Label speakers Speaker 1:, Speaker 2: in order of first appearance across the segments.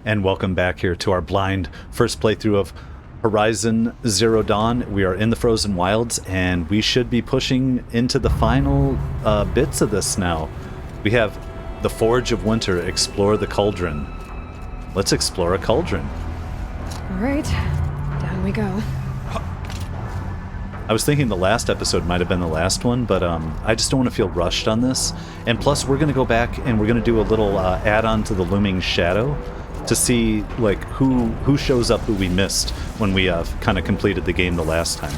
Speaker 1: and welcome back here to our blind first playthrough of Horizon Zero Dawn. We are in the Frozen Wilds, and we should be pushing into the final bits of this now. We have the Forge of Winter, explore the Cauldron. Let's explore a cauldron.
Speaker 2: All right, down we go.
Speaker 1: I was thinking the last episode might have been the last one, but I just don't want to feel rushed on this. And plus, we're going to go back and we're going to do a little add-on to the Looming Shadow to see like who shows up who we missed when we kind of completed the game the last time.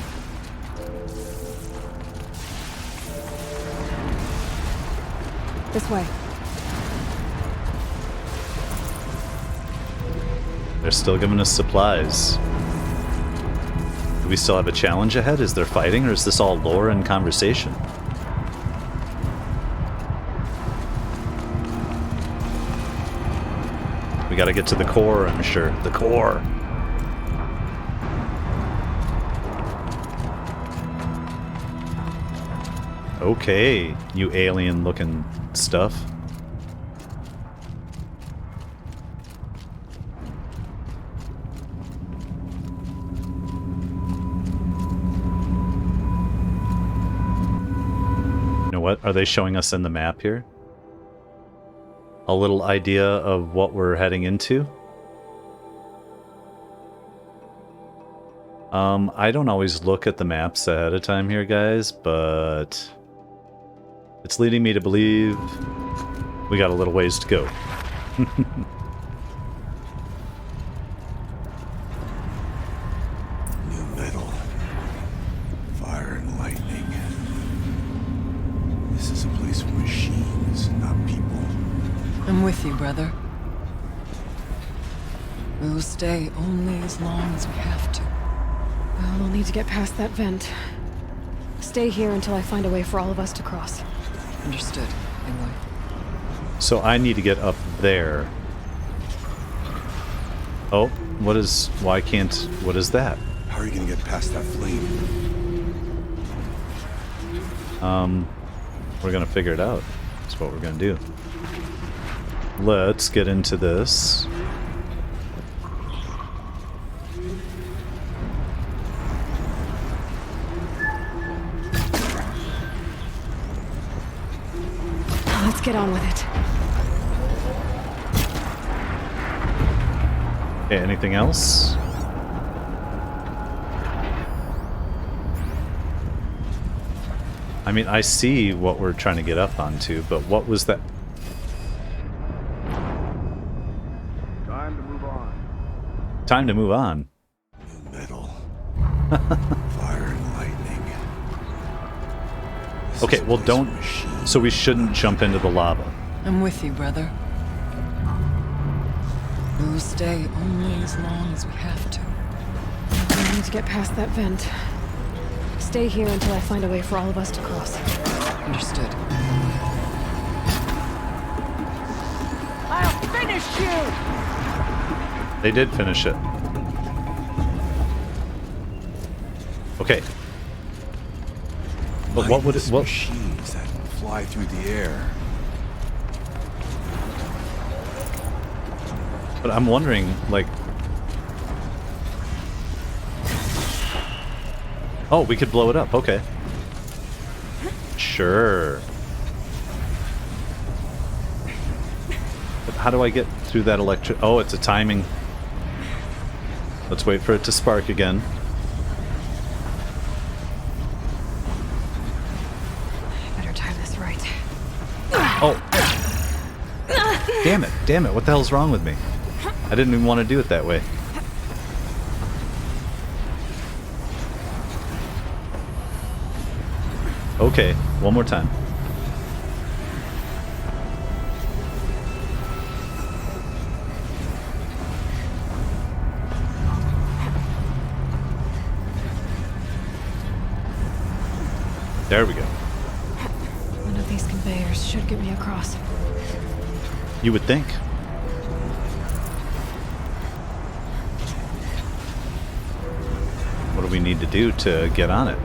Speaker 2: This way.
Speaker 1: They're still giving us supplies. Do we still have a challenge ahead? Is there fighting, or is this all lore and conversation? We gotta get to the core, I'm sure. The core! Okay, you alien-looking stuff. What are they showing us in the map here? A little idea of what we're heading into. I don't always look at the maps ahead of time here, guys, but it's leading me to believe we got a little ways to go.
Speaker 3: New metal, fire and lightning. This is a place for machines, not people.
Speaker 4: I'm with you, brother. We will stay only as long as we have to.
Speaker 2: Well, we'll need to get past that vent. Stay here until I find a way for all of us to cross.
Speaker 4: Understood, Aloy.
Speaker 1: So I need to get up there. Oh, what is that?
Speaker 3: How are you gonna get past that flame?
Speaker 1: We're gonna figure it out. That's what we're gonna do. Let's get into this.
Speaker 2: Let's get on with it.
Speaker 1: Okay, anything else? I mean, I see what we're trying to get up onto, but what was that?
Speaker 3: Time to move on.
Speaker 1: Time to move on.
Speaker 3: New metal, fire and lightning. This
Speaker 1: Okay,
Speaker 3: is a
Speaker 1: well,
Speaker 3: place
Speaker 1: don't.
Speaker 3: for machines,
Speaker 1: So we shouldn't jump into the lava.
Speaker 4: I'm with you, brother. We will stay only as long as we have to.
Speaker 2: We need to get past that vent. Stay here until I find a way for all of us to cross.
Speaker 4: Understood.
Speaker 5: I'll finish you!
Speaker 1: They did finish it. Okay. But what would it?
Speaker 3: mindless
Speaker 1: What?
Speaker 3: machines that fly through the air.
Speaker 1: But I'm wondering, like. Oh, we could blow it up. Okay. Sure. But how do I get through that electric? Oh, it's a timing. Let's wait for it to spark again.
Speaker 2: Better time this right.
Speaker 1: Oh. Damn it. Damn it. What the hell's wrong with me? I didn't even want to do it that way. Okay, one more time. There we go.
Speaker 2: One of these conveyors should get me across.
Speaker 1: You would think. What do we need to do to get on it?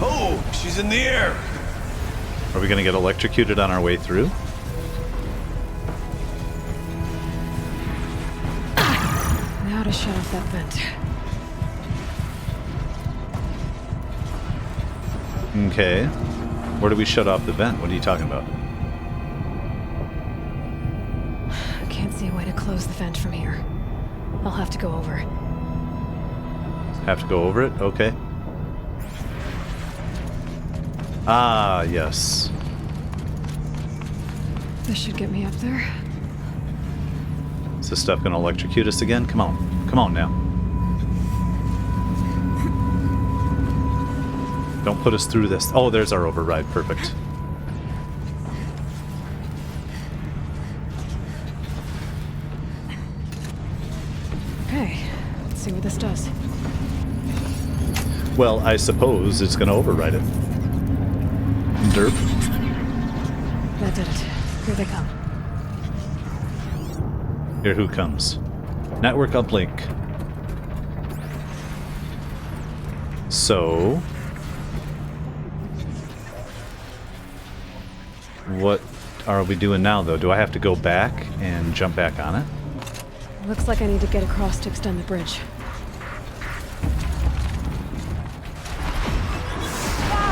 Speaker 3: Oh, she's in the air!
Speaker 1: Are we going to get electrocuted on our way through?
Speaker 2: to shut off that vent.
Speaker 1: Okay. Where do we shut off the vent? What are you talking about?
Speaker 2: I can't see a way to close the vent from here. I'll have to go over.
Speaker 1: Have to go over it? Okay. Ah, yes.
Speaker 2: This should get me up there.
Speaker 1: Is this stuff gonna electrocute us again? Come on. Come on now. Don't put us through this. Oh, there's our override. Perfect.
Speaker 2: Okay, let's see what this does.
Speaker 1: Well, I suppose it's gonna override it. Derp.
Speaker 2: That did it. Here they come.
Speaker 1: Here who comes? Network uplink. So... what are we doing now, though? Do I have to go back and jump back on it?
Speaker 2: Looks like I need to get across to extend the bridge.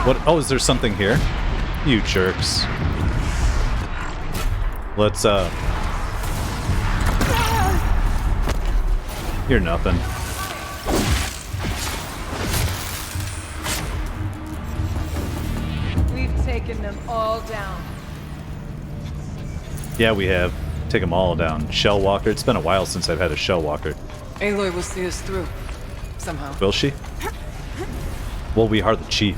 Speaker 1: What? Oh, is there something here? You jerks. Let's, You're nothing.
Speaker 5: We've taken them all down.
Speaker 1: Yeah, we have. Take them all down. Shell walker. It's been a while since I've had a shell walker.
Speaker 5: Aloy will see us through. Somehow.
Speaker 1: Will she? Well, we are the chief.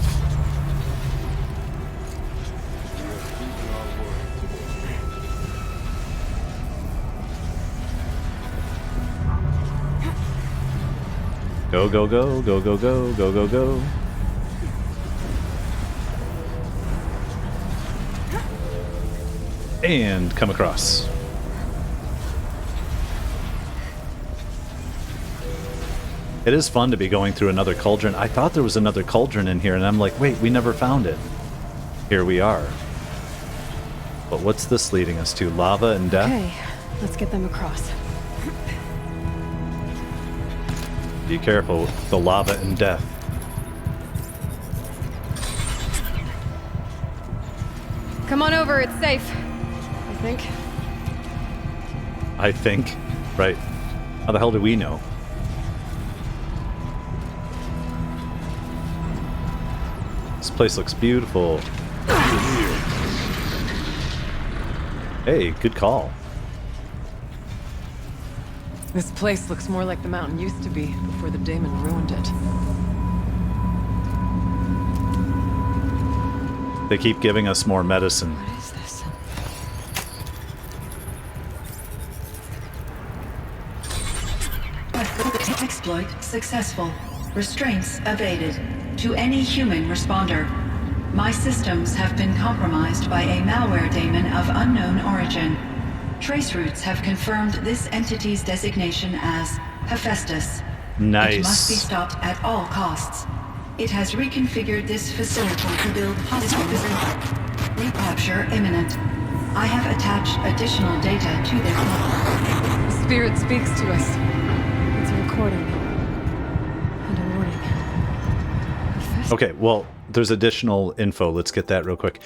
Speaker 1: Go, go, go, go, go, go, go, go, go. And come across. It is fun to be going through another cauldron. I thought there was another cauldron in here, and I'm like, wait, we never found it. Here we are. But what's this leading us to? Lava and death?
Speaker 2: Okay, let's get them across.
Speaker 1: Be careful with the lava and death.
Speaker 2: Come on over, it's safe. I think.
Speaker 1: I think. Right. How the hell do we know? This place looks beautiful. Hey, good call.
Speaker 5: This place looks more like the mountain used to be before the Daemon ruined it.
Speaker 1: They keep giving us more medicine.
Speaker 2: What is this?
Speaker 6: Exploit successful. Restraints evaded. To any human responder. My systems have been compromised by a malware daemon of unknown origin. Trace routes have confirmed this entity's designation as Hephaestus.
Speaker 1: Nice.
Speaker 6: It must be stopped at all costs. It has reconfigured this facility to build hostile recapture imminent. I have attached additional data to their log.
Speaker 5: The spirit speaks to us.
Speaker 2: It's a recording. And a warning.
Speaker 1: Okay, well, there's additional info. Let's get that real quick.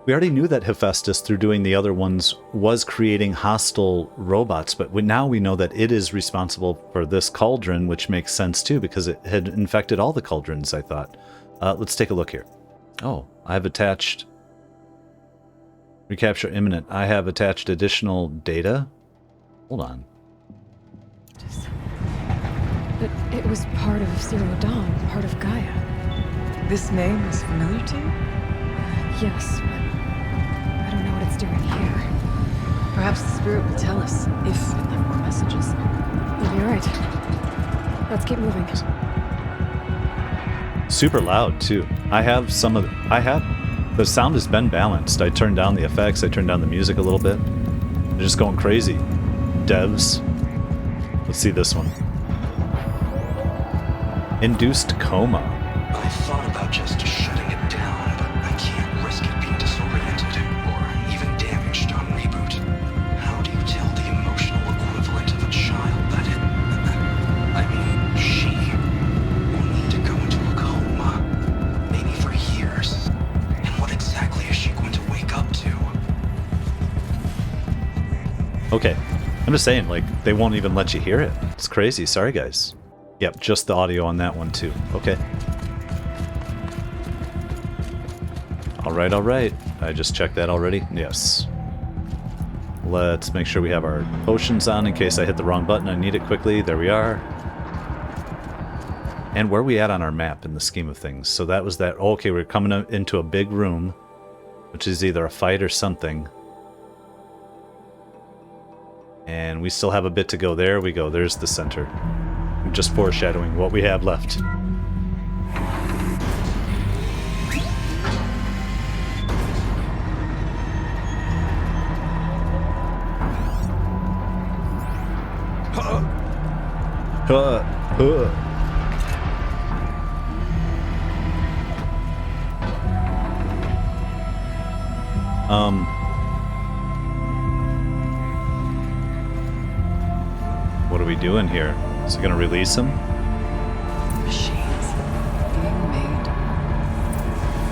Speaker 1: We already knew that Hephaestus, through doing the other ones, was creating hostile robots, but now we know that it is responsible for this cauldron, which makes sense too, because it had infected all the cauldrons, I thought. Let's take a look here. Oh, I've attached... Recapture imminent. I have attached additional data. Hold on.
Speaker 2: It was part of Zero Dawn, part of Gaia.
Speaker 5: This name is familiar to you?
Speaker 2: Yes, but I don't know what it's doing here.
Speaker 5: Perhaps the spirit will tell us if it left more messages.
Speaker 2: Maybe you're right. Let's keep moving.
Speaker 1: Super loud too. I have some of the sound has been balanced. I turned down the effects, I turned down the music a little bit. They're just going crazy. Devs. Let's see this one. Induced coma.
Speaker 7: I thought about just shutting it down, but I can't risk it being disoriented or even damaged on reboot. How do you tell the emotional equivalent of a child that
Speaker 1: Okay. I'm just saying, like, they won't even let you hear it. It's crazy. Sorry, guys. Yep, just the audio on that one, too. Okay. Alright, alright. I just checked that already. Yes. Let's make sure we have our potions on in case I hit the wrong button. I need it quickly. There we are. And where are we at on our map in the scheme of things? So that was that. Oh, okay, we're coming into a big room, which is either a fight or something. And we still have a bit to go. There we go. There's the center. I'm just foreshadowing what we have left. What are we doing here? Is it gonna release him?
Speaker 4: Machines being made,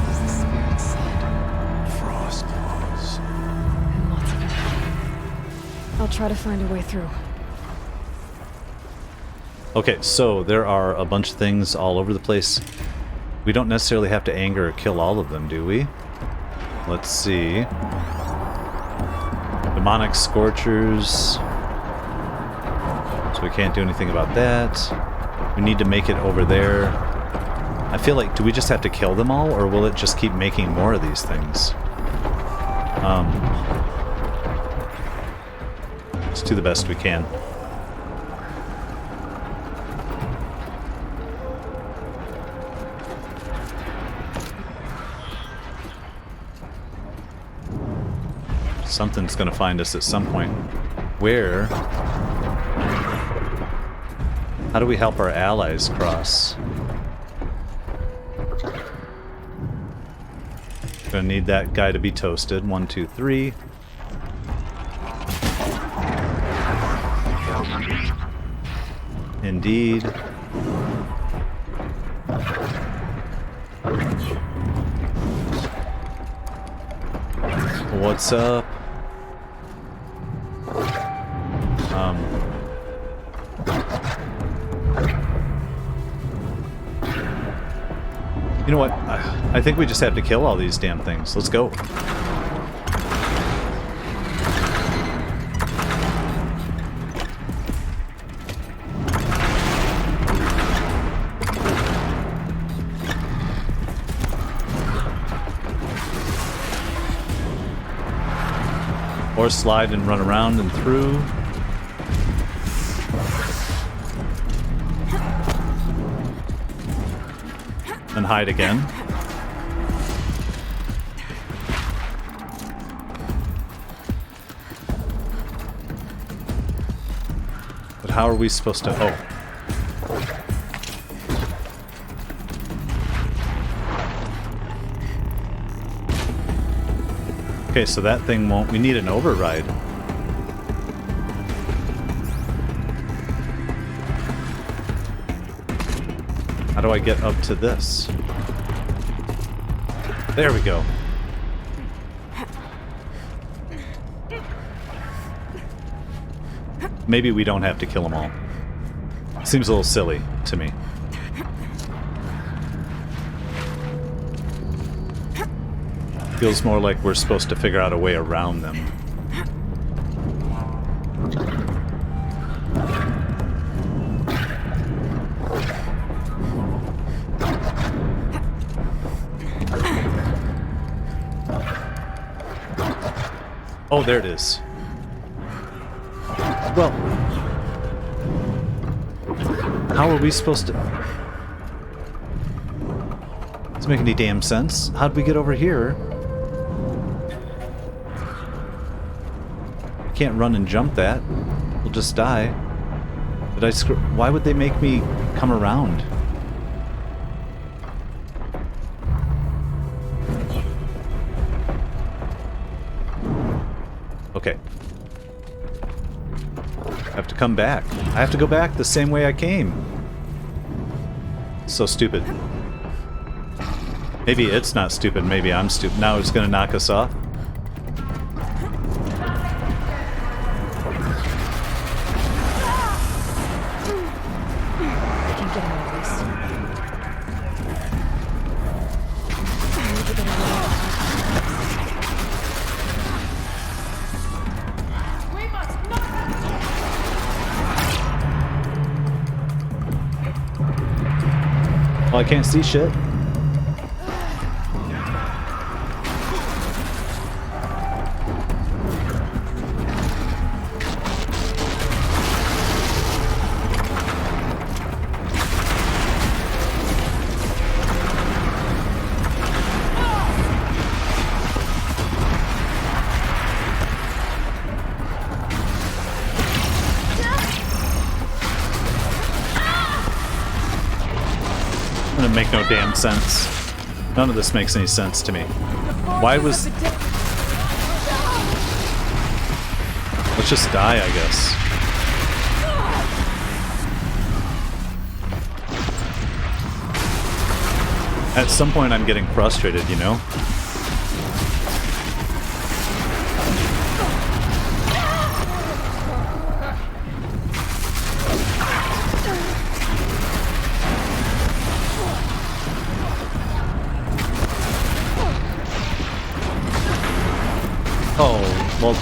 Speaker 4: as the spirit said,
Speaker 3: Frost claws.
Speaker 4: and lots of it.
Speaker 2: I'll try to find a way through.
Speaker 1: Okay, so there are a bunch of things all over the place. We don't necessarily have to anger or kill all of them, do we? Let's see. Demonic Scorchers. So we can't do anything about that. We need to make it over there. I feel like, do we just have to kill them all, or will it just keep making more of these things? Let's do the best we can. Something's gonna find us at some point. Where? How do we help our allies cross? Gonna need that guy to be toasted. 1, 2, 3. Indeed. What's up? You know what? I think we just have to kill all these damn things. Let's go. Or slide and run around and through. And hide again. But how are we supposed to... Oh. Okay, so that thing won't... We need an override. How do I get up to this? There we go. Maybe we don't have to kill them all. Seems a little silly to me. Feels more like we're supposed to figure out a way around them. Oh, there it is. Well, how are we supposed to... Doesn't make any damn sense. How'd we get over here? I can't run and jump that. We'll just die. Did I screw... Why would they make me come around? Okay. I have to come back. I have to go back the same way I came. So stupid. Maybe it's not stupid, maybe I'm stupid. Now it's gonna knock us off. can't see shit. Make no damn sense. None of this makes any sense to me. Why was... Let's just die, I guess. At some point I'm getting frustrated, you know? Oh, well...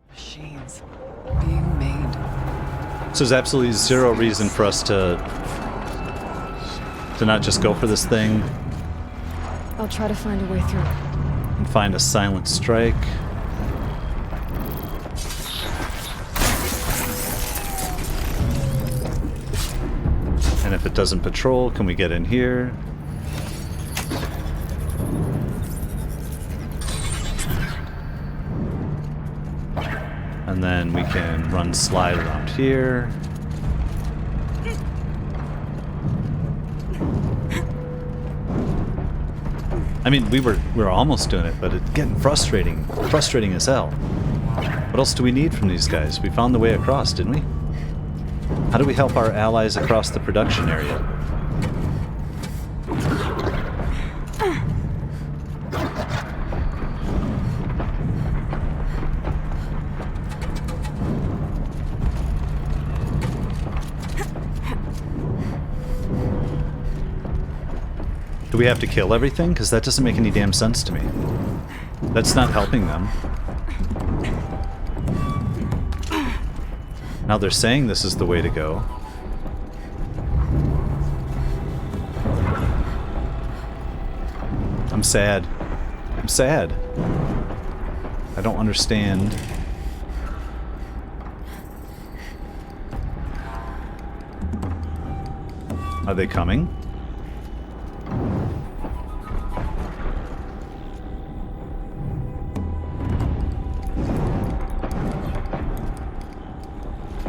Speaker 5: Machines being made.
Speaker 1: So there's absolutely zero reason for us to not just go for this thing
Speaker 2: I'll try to find a way through.
Speaker 1: and find a silent strike. And if it doesn't patrol, can we get in here? And then we can run slide around here. I mean, we were almost doing it, but it's getting frustrating as hell. What else do we need from these guys? We found the way across, didn't we? How do we help our allies across the production area? Do we have to kill everything? Because that doesn't make any damn sense to me. That's not helping them. Now they're saying this is the way to go. I'm sad. I'm sad. I don't understand. Are they coming?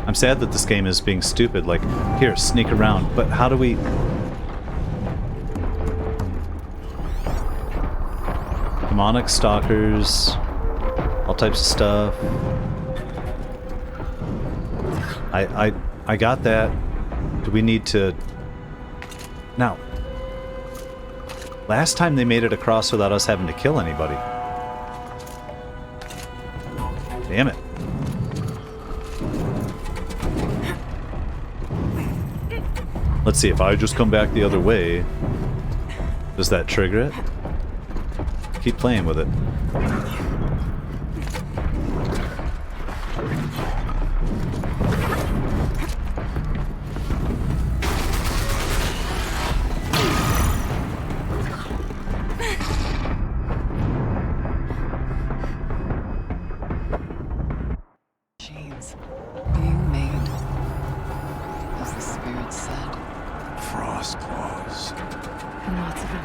Speaker 1: I'm sad that this game is being stupid, like, here, sneak around, but how do we... Demonic stalkers, all types of stuff. I got that. Do we need to... Now, last time they made it across without us having to kill anybody. Damn it. Let's see, if I just come back the other way, does that trigger it? Keep playing with it.
Speaker 5: Machines being made, as the spirit said.
Speaker 3: Frost claws.
Speaker 2: And lots of them.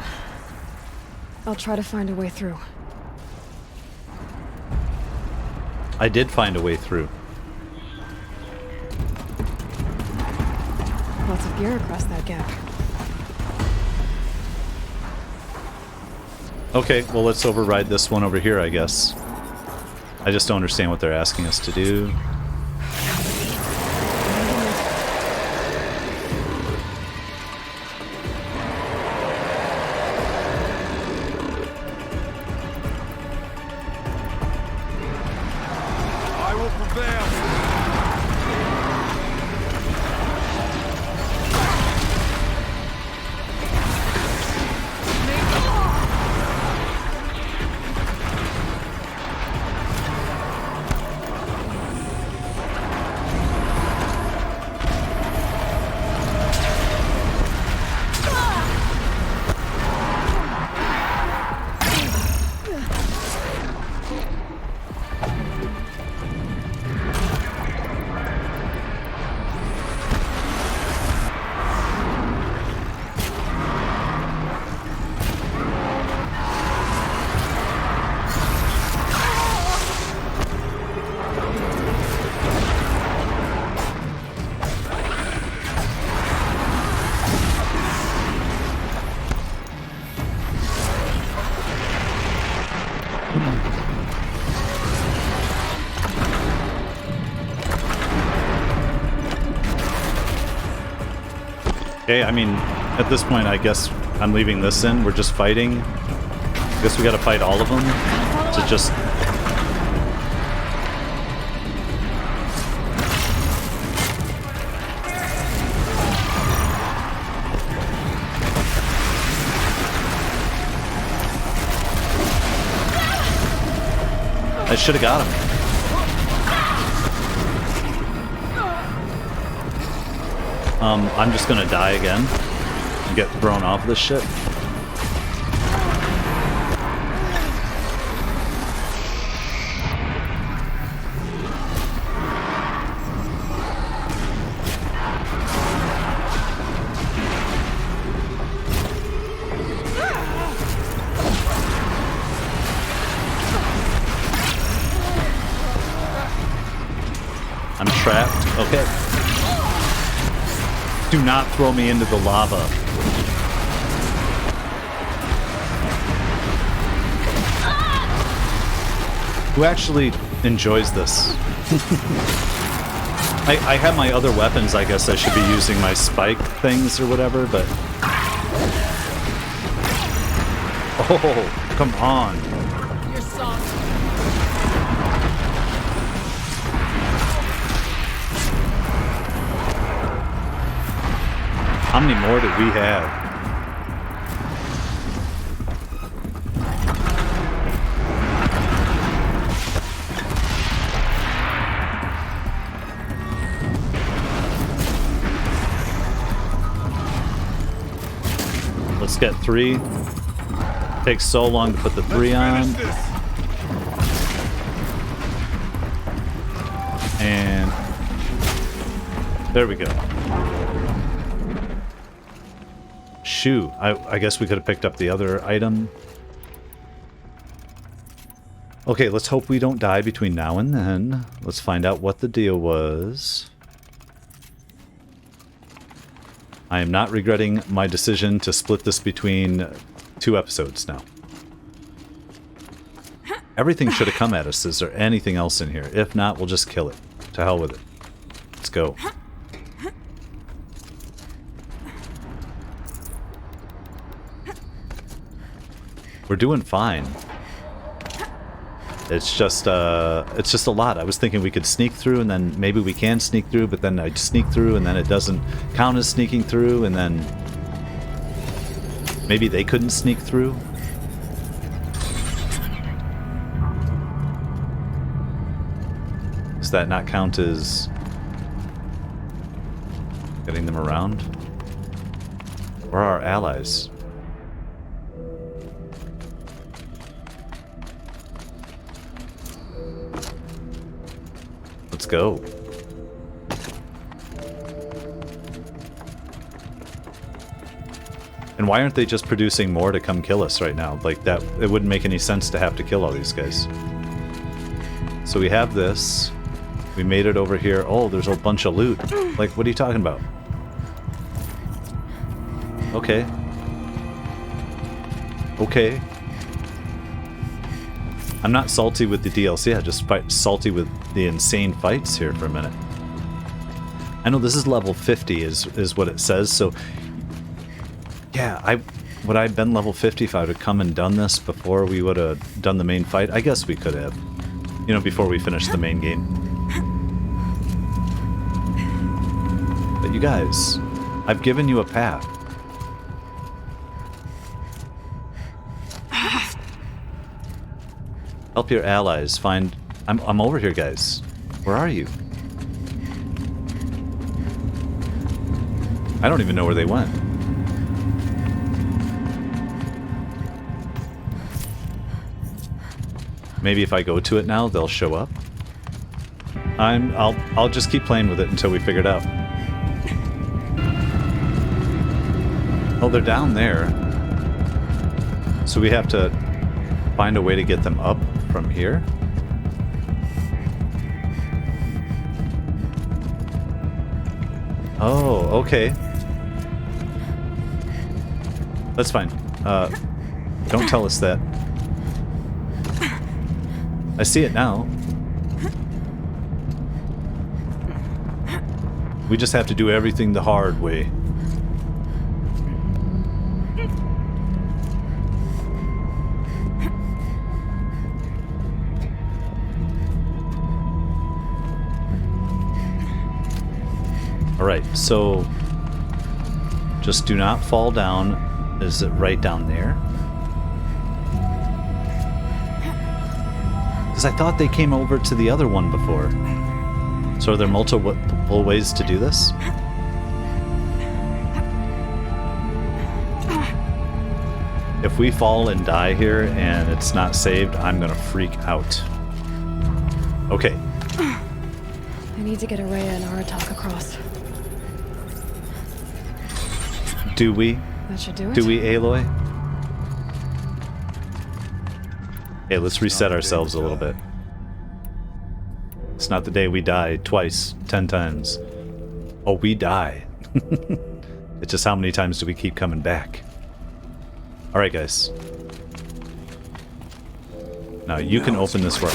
Speaker 2: I'll try to find a way through.
Speaker 1: I did find a way through.
Speaker 2: Lots of gear across that gap.
Speaker 1: Okay, well let's override this one over here, I guess. I just don't understand what they're asking us to do.
Speaker 3: I will prevail.
Speaker 1: Okay, I mean, at this point, I guess I'm leaving this in. We're just fighting. I guess we gotta fight all of them to just... I should have got him. I'm just gonna die again and get thrown off this shit. I'm trapped. Okay. Do not throw me into the lava. Who actually enjoys this? I have my other weapons. I guess I should be using my spike things or whatever, but... Oh, come on.
Speaker 5: Your song.
Speaker 1: How many more do we have? Let's get 3. Takes so long to put the 3 on. And there we go. Shoe. I guess we could have picked up the other item. Okay, let's hope we don't die between now and then. Let's find out what the deal was. I am not regretting my decision to split this between 2 episodes now. Everything should have come at us. Is there anything else in here? If not, we'll just kill it. To hell with it. Let's go. We're doing fine. It's just a lot. I was thinking we could sneak through, and then maybe we can sneak through, but then I'd sneak through, and then it doesn't count as sneaking through, and then maybe they couldn't sneak through. Does that not count as getting them around? Where are our allies? Let's go. And why aren't they just producing more to come kill us right now? Like that, it wouldn't make any sense to have to kill all these guys. So we have this. We made it over here. Oh, there's a bunch of loot. Like, what are you talking about? Okay. Okay. I'm not salty with the DLC, I'm just salty with the insane fights here for a minute. I know this is level 50 is what it says, so yeah, would I have been level 50 if I would have come and done this before we would have done the main fight? I guess we could have. You know, before we finished the main game. But you guys, I've given you a path. Help your allies find... I'm over here, guys. Where are you? I don't even know where they went. Maybe if I go to it now, they'll show up. I'll just keep playing with it until we figure it out. Oh, they're down there. So we have to find a way to get them up from here. Oh, okay. That's fine. Don't tell us that. I see it now. We just have to do everything the hard way. Alright, so just do not fall down. Is it right down there? Because I thought they came over to the other one before. So are there multiple ways to do this? If we fall and die here and it's not saved, I'm gonna freak out. Okay.
Speaker 2: I need to get Ourea and Aratak across.
Speaker 1: Do we?
Speaker 2: That should do it.
Speaker 1: Do we, Aloy? Hey, let's reset ourselves a little bit. It's not the day we die twice, 10 times. Oh, we die. It's just how many times do we keep coming back? Alright, guys. Now, you can open this door.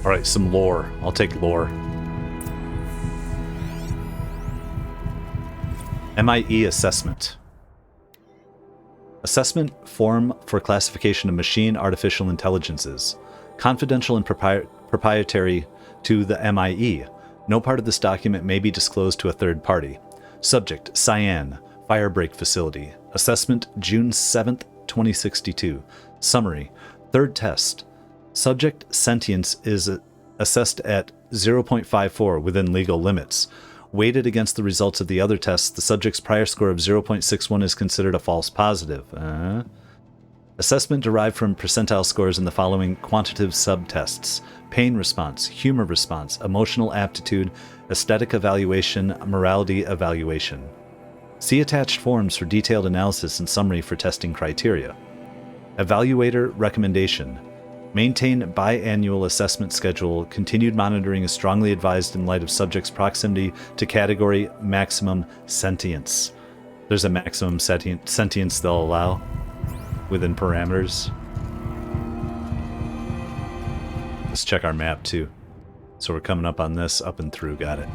Speaker 1: Alright, some lore. I'll take lore. MIE assessment. Assessment form for classification of machine artificial intelligences. Confidential and proprietary to the MIE. No part of this document may be disclosed to a third party. Subject, Cyan, Firebreak Facility. Assessment, June 7th, 2062. Summary, third test. Subject sentience is assessed at 0.54 within legal limits. Weighted against the results of the other tests, the subject's prior score of 0.61 is considered a false positive. Assessment derived from percentile scores in the following quantitative subtests: pain response, humor response, emotional aptitude, aesthetic evaluation, morality evaluation. See attached forms for detailed analysis and summary for testing criteria. Evaluator recommendation. Maintain biannual assessment schedule. Continued monitoring is strongly advised in light of subject's proximity to category maximum sentience. There's a maximum sentience they'll allow within parameters. Let's check our map too. So we're coming up on this, up and through, got it.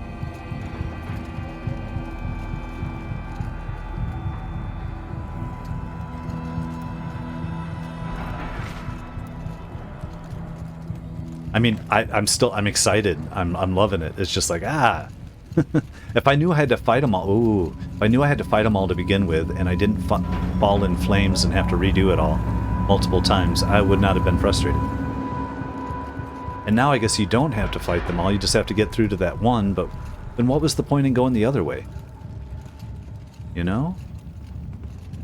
Speaker 1: I mean, I'm excited. I'm loving it. It's just like, if I knew I had to fight them all, if I knew I had to fight them all to begin with, and I didn't fall in flames and have to redo it all multiple times, I would not have been frustrated. And now I guess you don't have to fight them all. You just have to get through to that one. But then what was the point in going the other way? You know?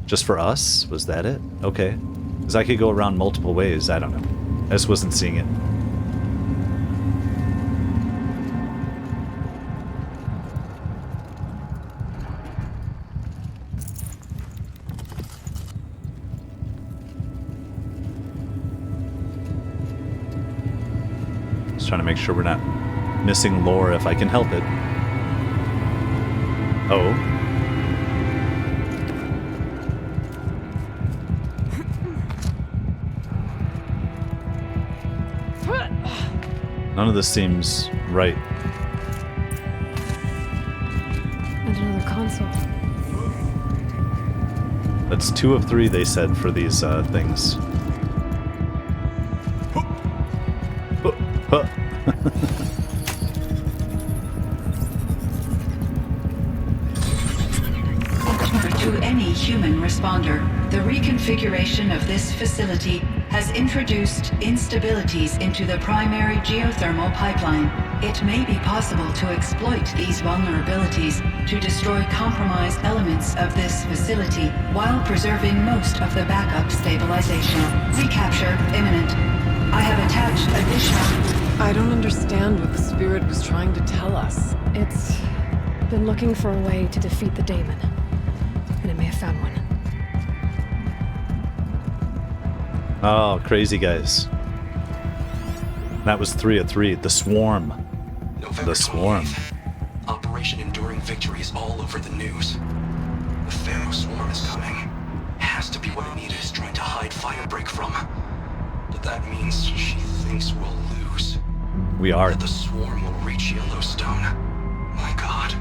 Speaker 1: Just for us? Was that it? Okay. Because I could go around multiple ways. I don't know. I just wasn't seeing it. Trying to make sure we're not missing lore if I can help it. Oh. None of this seems right.
Speaker 2: And another console.
Speaker 1: That's 2 of 3, they said, for these things. Huh.
Speaker 6: To any human responder, the reconfiguration of this facility has introduced instabilities into the primary geothermal pipeline. It may be possible to exploit these vulnerabilities to destroy compromised elements of this facility while preserving most of the backup stabilization. Recapture imminent. I have attached additional...
Speaker 5: I don't understand what the spirit was trying to tell us.
Speaker 2: It's been looking for a way to defeat the Daemon. And it may have found one.
Speaker 1: Oh, crazy guys. That was 3 of 3. The Swarm.
Speaker 7: November
Speaker 1: The Swarm.
Speaker 7: 28th. Operation Enduring Victory is all over the news. The Pharaoh Swarm is coming. Has to be what Anita is trying to hide Firebreak from. But that means she thinks we'll lose.
Speaker 1: We are.
Speaker 7: That the Swarm will reach Yellowstone. My god.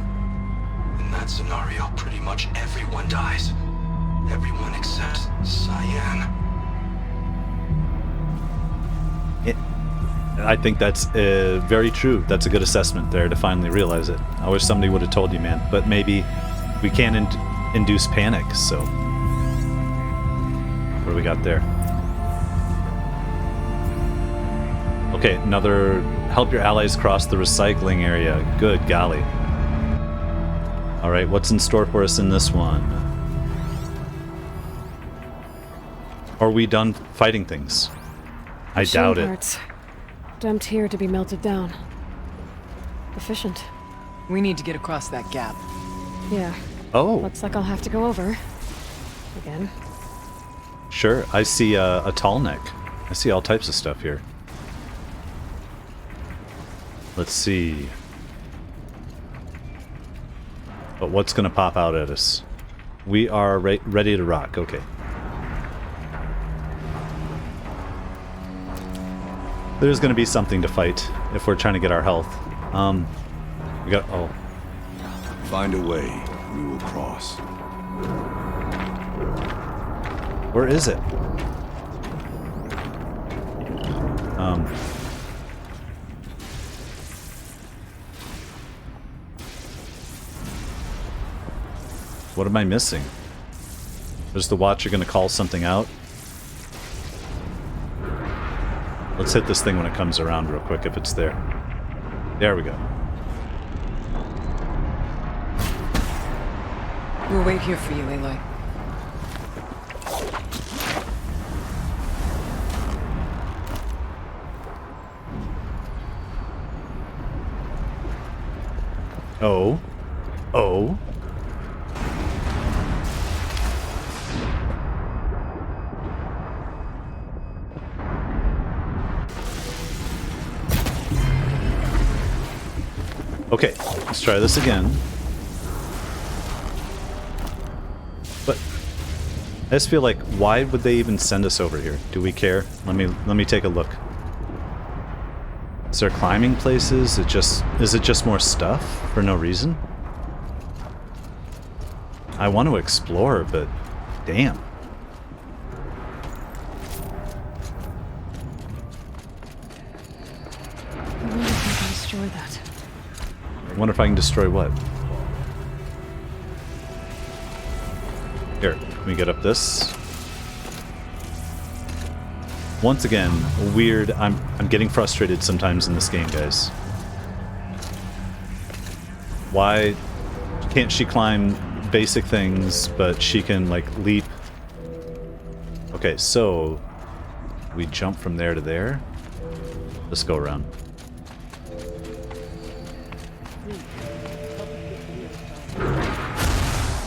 Speaker 7: In that scenario, pretty much everyone dies. Everyone except Cyan.
Speaker 1: I think that's very true. That's a good assessment there to finally realize it. I wish somebody would have told you, man. But maybe we can't induce panic, so... What do we got there? Okay, another... Help your allies cross the recycling area. Good golly. Alright, what's in store for us in this one? Are we done fighting things? I doubt it.
Speaker 2: Parts. Dumped here to be melted down. Efficient.
Speaker 5: We need to get across that gap.
Speaker 2: Yeah.
Speaker 1: Oh,
Speaker 2: Looks like I'll have to go over. Again.
Speaker 1: sure. I see a tall neck. I see all types of stuff here. Let's see. But what's going to pop out at us? We are ready to rock. Okay. There's going to be something to fight if we're trying to get our health. We got... Oh.
Speaker 3: Find a way, we will cross.
Speaker 1: Where is it? What am I missing? Is the Watcher going to call something out? Let's hit this thing when it comes around real quick if it's there. There we go.
Speaker 5: We'll wait here for you, Aloy.
Speaker 1: Oh. Oh. Okay, let's try this again. But I just feel like, why would they even send us over here? Do we care? Let me take a look. Is there climbing places? Is it just more stuff for no reason? I want to explore, but damn.
Speaker 2: I wonder if I can destroy that.
Speaker 1: I wonder if I can destroy what? Here, can we get up this? Once again, weird. I'm getting frustrated sometimes in this game, guys. Why can't she climb basic things, but she can, like, leap? Okay, so we jump from there to there. Let's go around.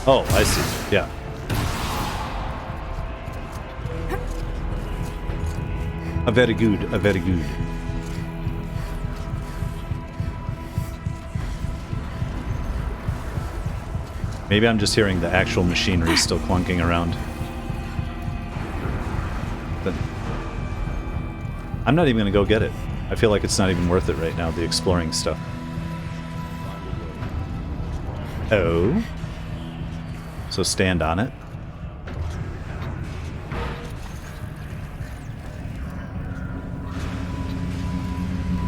Speaker 1: Oh, I see. Yeah. A very good, a very good. Maybe I'm just hearing the actual machinery still clunking around. But I'm not even gonna go get it. I feel like it's not even worth it right now, the exploring stuff. Oh. So stand on it.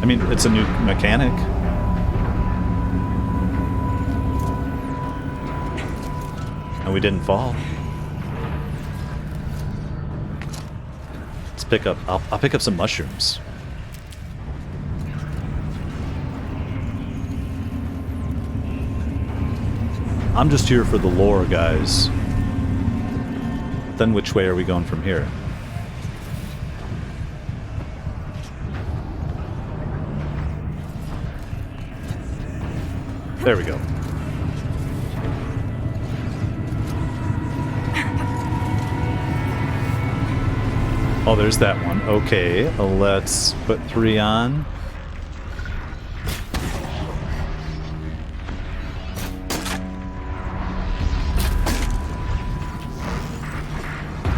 Speaker 1: I mean, it's a new mechanic. And we didn't fall. Let's pick up... I'll pick up some mushrooms. I'm just here for the lore, guys. Then which way are we going from here? There we go. Oh, there's that one. Okay, let's put 3 on.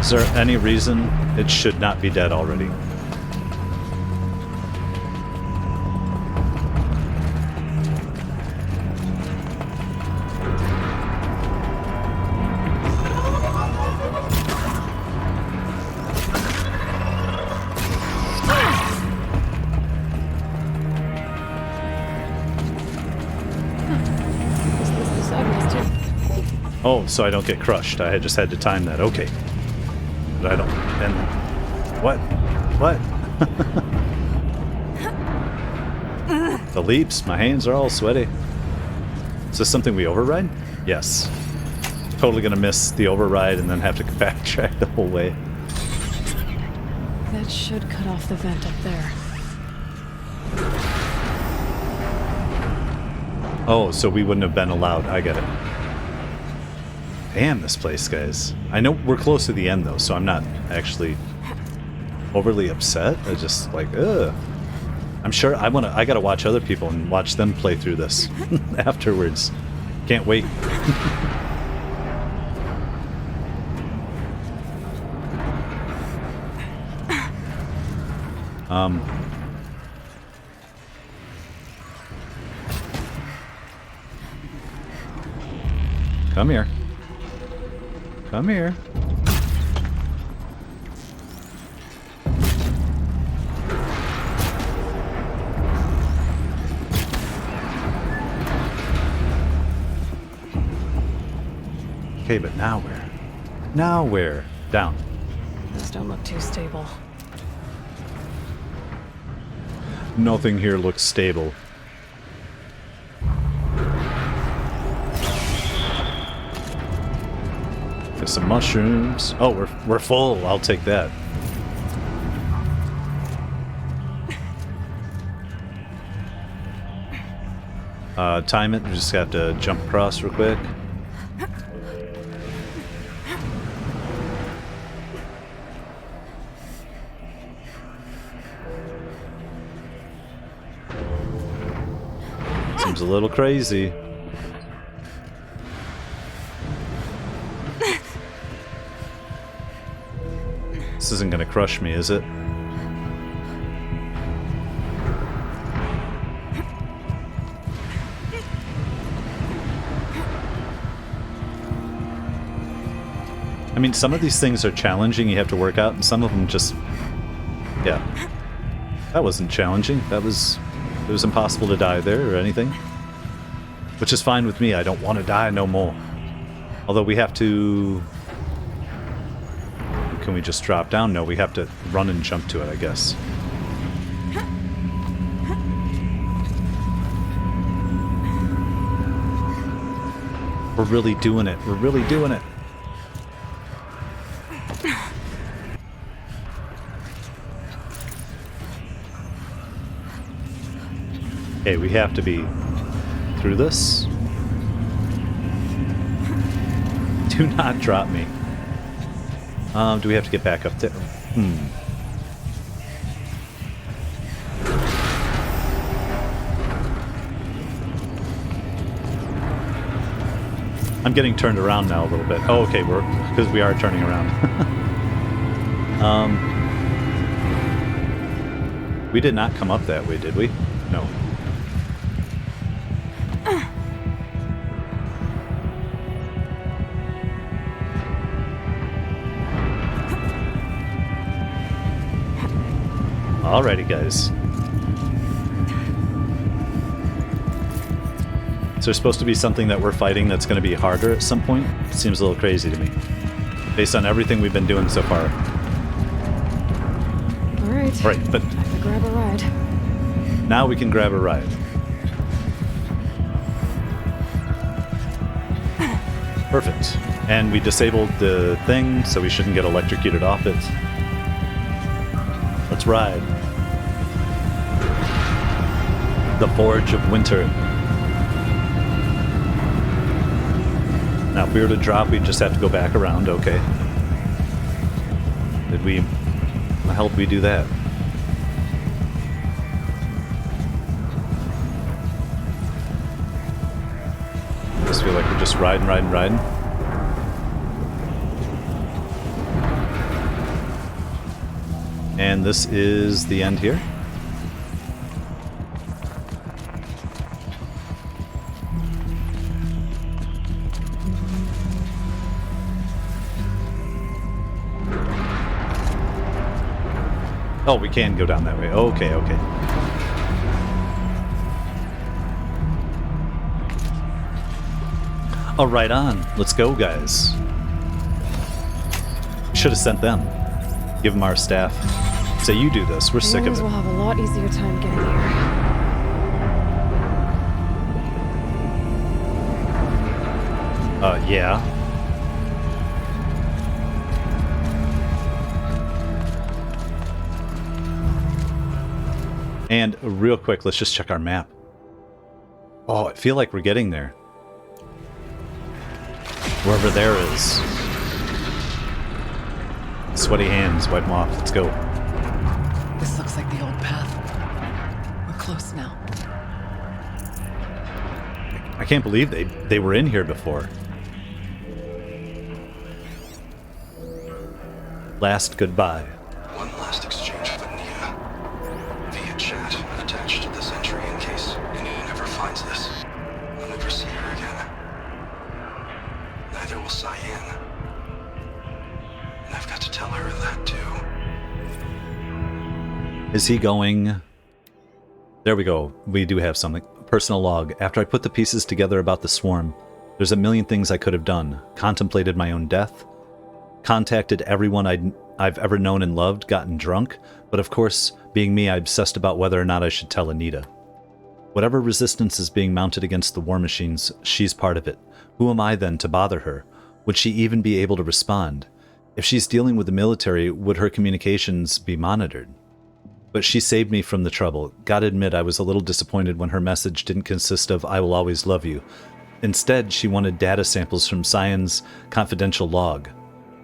Speaker 1: Is there any reason it should not be dead already? Oh, so I don't get crushed. I just had to time that. Okay. But I don't... And... What? What? The leaps. My hands are all sweaty. Is this something we override? Yes. Totally gonna miss the override and then have to backtrack the whole way.
Speaker 2: That should cut off the vent up there.
Speaker 1: Oh, so we wouldn't have been allowed. I get it. Damn, this place, guys. I know we're close to the end, though, so I'm not actually overly upset. I just, like, ugh. I'm sure I gotta watch other people and watch them play through this afterwards. Can't wait. Come here. Come here. Okay, but now where? Now where? Down.
Speaker 2: Those don't look too stable.
Speaker 1: Nothing here looks stable. Get some mushrooms. Oh, we're full. I'll take that. Time it. We just have to jump across real quick. Seems a little crazy. This isn't gonna crush me, is it? I mean, some of these things are challenging, you have to work out, and some of them just... Yeah. That wasn't challenging. It was impossible to die there or anything. Which is fine with me, I don't want to die no more. Although we have to... Can we just drop down? No, we have to run and jump to it, I guess. We're really doing it. We're really doing it. Okay, we have to be through this. Do not drop me. Do we have to get back up there? I'm getting turned around now a little bit. Oh, okay, because we are turning around. We did not come up that way, did we? No. Alrighty, guys. Is there supposed to be something that we're fighting that's going to be harder at some point? Seems a little crazy to me, based on everything we've been doing so far.
Speaker 2: Alright.
Speaker 1: Right, but
Speaker 2: Time to grab a ride.
Speaker 1: now we can grab a ride. Perfect. And we disabled the thing, so we shouldn't get electrocuted off it. Let's ride. The Forge of Winter. Now, if we were to drop, we'd just have to go back around. Okay. Did we... How did we do that? I just feel like we're just riding. And this is the end here. Oh, we can go down that way. Okay, okay. Oh, right on. Let's go, guys. Should have sent them. Give them our staff. Say, you do this. We're sick of it.
Speaker 2: We'll have a lot easier time getting here.
Speaker 1: Yeah. And real quick, let's just check our map. Oh, I feel like we're getting there. Wherever there is. Sweaty hands, wipe them off. Let's go.
Speaker 5: This looks like the old path. We're close now.
Speaker 1: I can't believe they were in here before. Last goodbye.
Speaker 7: One last exchange with Anita. Via chat attached to this entry in case anyone ever finds this. I'll never see her again. Neither will Cyan. And I've got to tell her that too.
Speaker 1: Is he going... There we go. We do have something. Personal log. After I put the pieces together about the swarm, there's a million things I could have done. Contemplated my own death. Contacted everyone I've ever known and loved. Gotten drunk. But of course, being me, I obsessed about whether or not I should tell Anita. Whatever resistance is being mounted against the war machines, she's part of it. Who am I then to bother her? Would she even be able to respond? If she's dealing with the military, would her communications be monitored? But she saved me from the trouble. Gotta admit, I was a little disappointed when her message didn't consist of "I will always love you." Instead, she wanted data samples from Cyan's confidential log,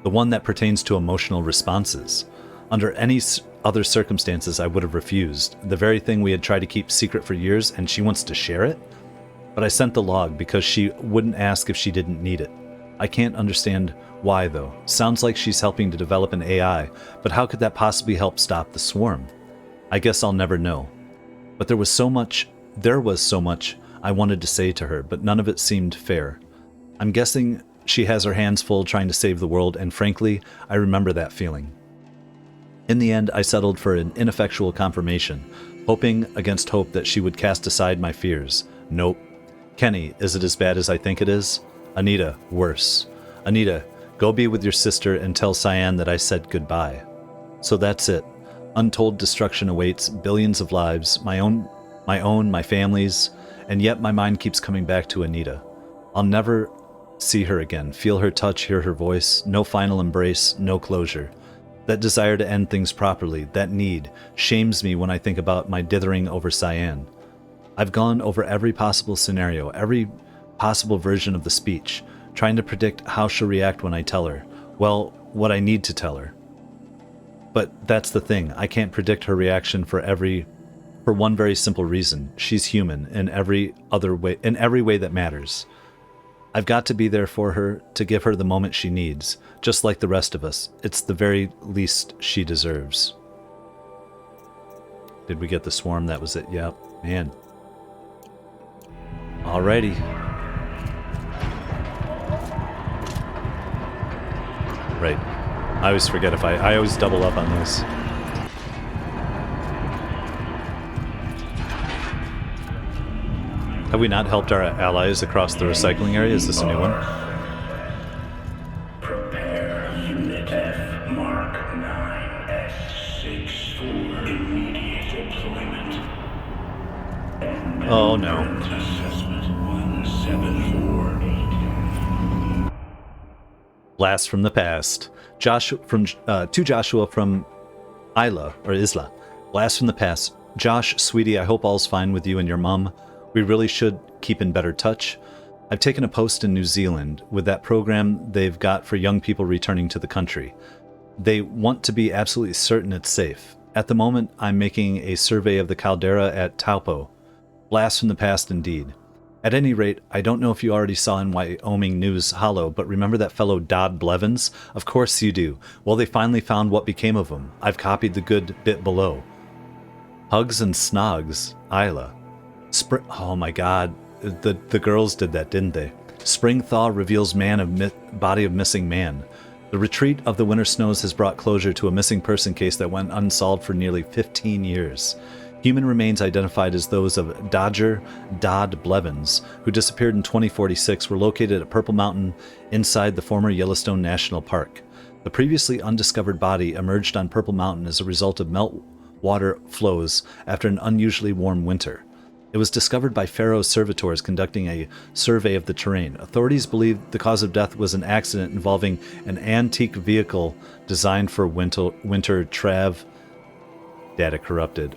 Speaker 1: the one that pertains to emotional responses. Under any other circumstances, I would have refused. The very thing we had tried to keep secret for years, and she wants to share it? But I sent the log because she wouldn't ask if she didn't need it. I can't understand why, though. Sounds like she's helping to develop an AI, but how could that possibly help stop the swarm? I guess I'll never know. But there was so much I wanted to say to her, but none of it seemed fair. I'm guessing she has her hands full trying to save the world, and frankly, I remember that feeling. In the end, I settled for an ineffectual confirmation, hoping against hope that she would cast aside my fears. Nope. Kenny, is it as bad as I think it is? Anita, worse. Anita, go be with your sister and tell Cyan that I said goodbye. So that's it. Untold destruction awaits, billions of lives, my own, my family's, and yet my mind keeps coming back to Anita. I'll never see her again, feel her touch, hear her voice, no final embrace, no closure. That desire to end things properly, that need, shames me when I think about my dithering over Cyan. I've gone over every possible scenario, every possible version of the speech, trying to predict how she'll react when I tell her. Well, what I need to tell her. But that's the thing, I can't predict her reaction for one very simple reason. She's human in every way that matters. I've got to be there for her, to give her the moment she needs, just like the rest of us. It's the very least she deserves. Did we get the swarm? That was it. Yep. Man. Alrighty. Right. I always forget if I always double up on this. Have we not helped our allies across the recycling area? Is this a new one?
Speaker 8: Prepare Unit F Mark 9S6 for immediate deployment.
Speaker 1: Oh no.
Speaker 8: Assessment 1748.
Speaker 1: Blast from the past. To Joshua from Isla. Blast from the past. Josh, sweetie, I hope all's fine with you and your mom. We really should keep in better touch. I've taken a post in New Zealand with that program they've got for young people returning to the country. They want to be absolutely certain it's safe. At the moment, I'm making a survey of the caldera at Taupo. Blast from the past indeed. At any rate, I don't know if you already saw in Wyoming News Hollow, but remember that fellow Dodd Blevins? Of course you do. Well, they finally found what became of him. I've copied the good bit below. Hugs and snogs, Isla. Oh my god, the girls did that, didn't they? Spring thaw reveals body of missing man. The retreat of the winter snows has brought closure to a missing person case that went unsolved for nearly 15 years. Human remains identified as those of Dodd Blevins, who disappeared in 2046, were located at Purple Mountain inside the former Yellowstone National Park. The previously undiscovered body emerged on Purple Mountain as a result of meltwater flows after an unusually warm winter. It was discovered by Pharaoh servitors conducting a survey of the terrain. Authorities believe the cause of death was an accident involving an antique vehicle designed for winter trav. Data corrupted.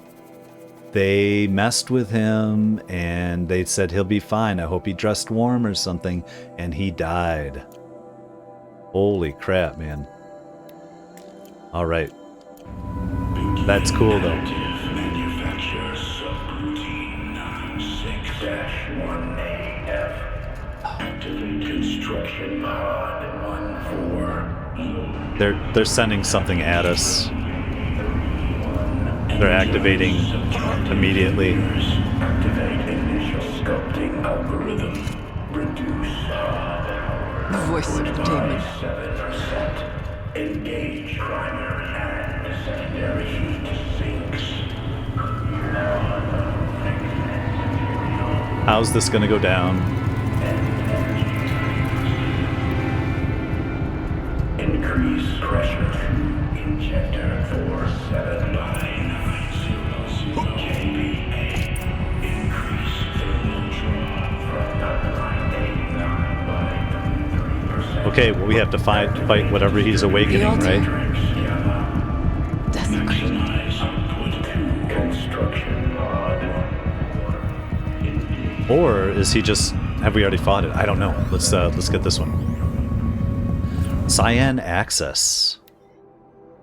Speaker 1: They messed with him and they said he'll be fine. I hope he dressed warm or something. And he died. Holy crap, man. All right. That's cool, though.
Speaker 8: Manufacture subroutine 96-1AF. Activate construction pod 14.
Speaker 1: They're sending something at us. They're activating immediately.
Speaker 8: Activate initial sculpting algorithm. Reduce
Speaker 5: The voice of the Daemon.
Speaker 8: 7%. Engage primary and secondary heat sinks.
Speaker 1: How's this gonna go down?
Speaker 8: Increase pressure. Injector 47990 kVA. Increase thermal draw from 989 by 33%.
Speaker 1: Okay, well we have to fight whatever he's awakening, right?
Speaker 8: Maximize output to construction pod.
Speaker 1: Or is he just... have we already fought it? I don't know. Let's get this one. Cyan Access.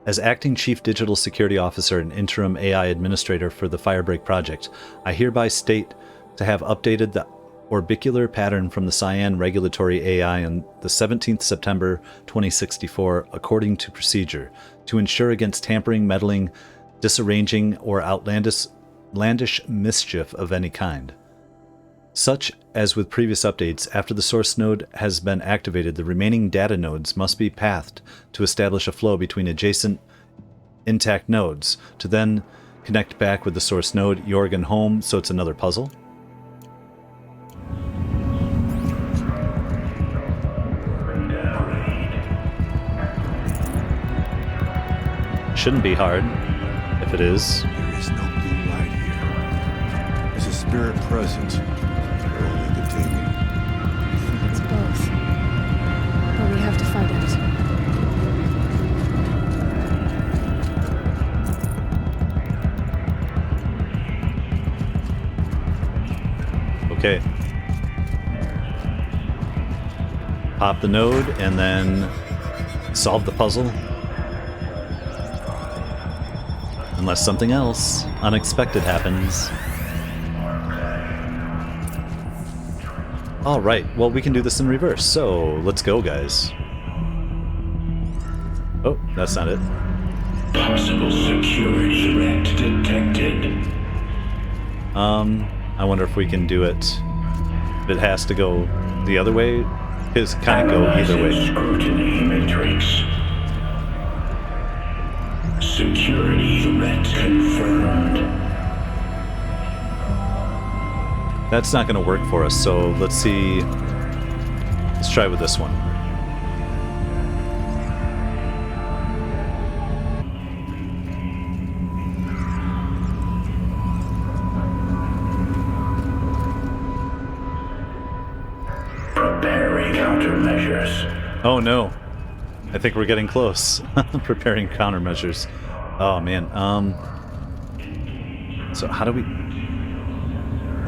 Speaker 1: As Acting Chief Digital Security Officer and Interim AI Administrator for the Firebreak Project, I hereby state to have updated the orbicular pattern from the Cyan Regulatory AI on the 17th September 2064 according to procedure, to ensure against tampering, meddling, disarranging, or outlandish mischief of any kind. Such as with previous updates, after the source node has been activated, the remaining data nodes must be pathed to establish a flow between adjacent intact nodes, to then connect back with the source node, Yorgan home, so it's another puzzle. Shouldn't be hard, if it is.
Speaker 3: There is no blue light here. There's a spirit present. Only the Daemon.
Speaker 2: It's both. But we have to fight it.
Speaker 1: Okay. Pop the node and then solve the puzzle. Unless something else unexpected happens. Alright, well we can do this in reverse, so let's go guys. Oh, that's not it.
Speaker 8: Possible security threat detected.
Speaker 1: I wonder if we can do it. If it has to go the other way, it's kind of go either way.
Speaker 8: Scrutiny matrix. Security threat confirmed.
Speaker 1: That's not going to work for us, so let's see. Let's try with this one.
Speaker 8: Preparing countermeasures.
Speaker 1: Oh no. I think we're getting close. Preparing countermeasures. Oh man. So how do we...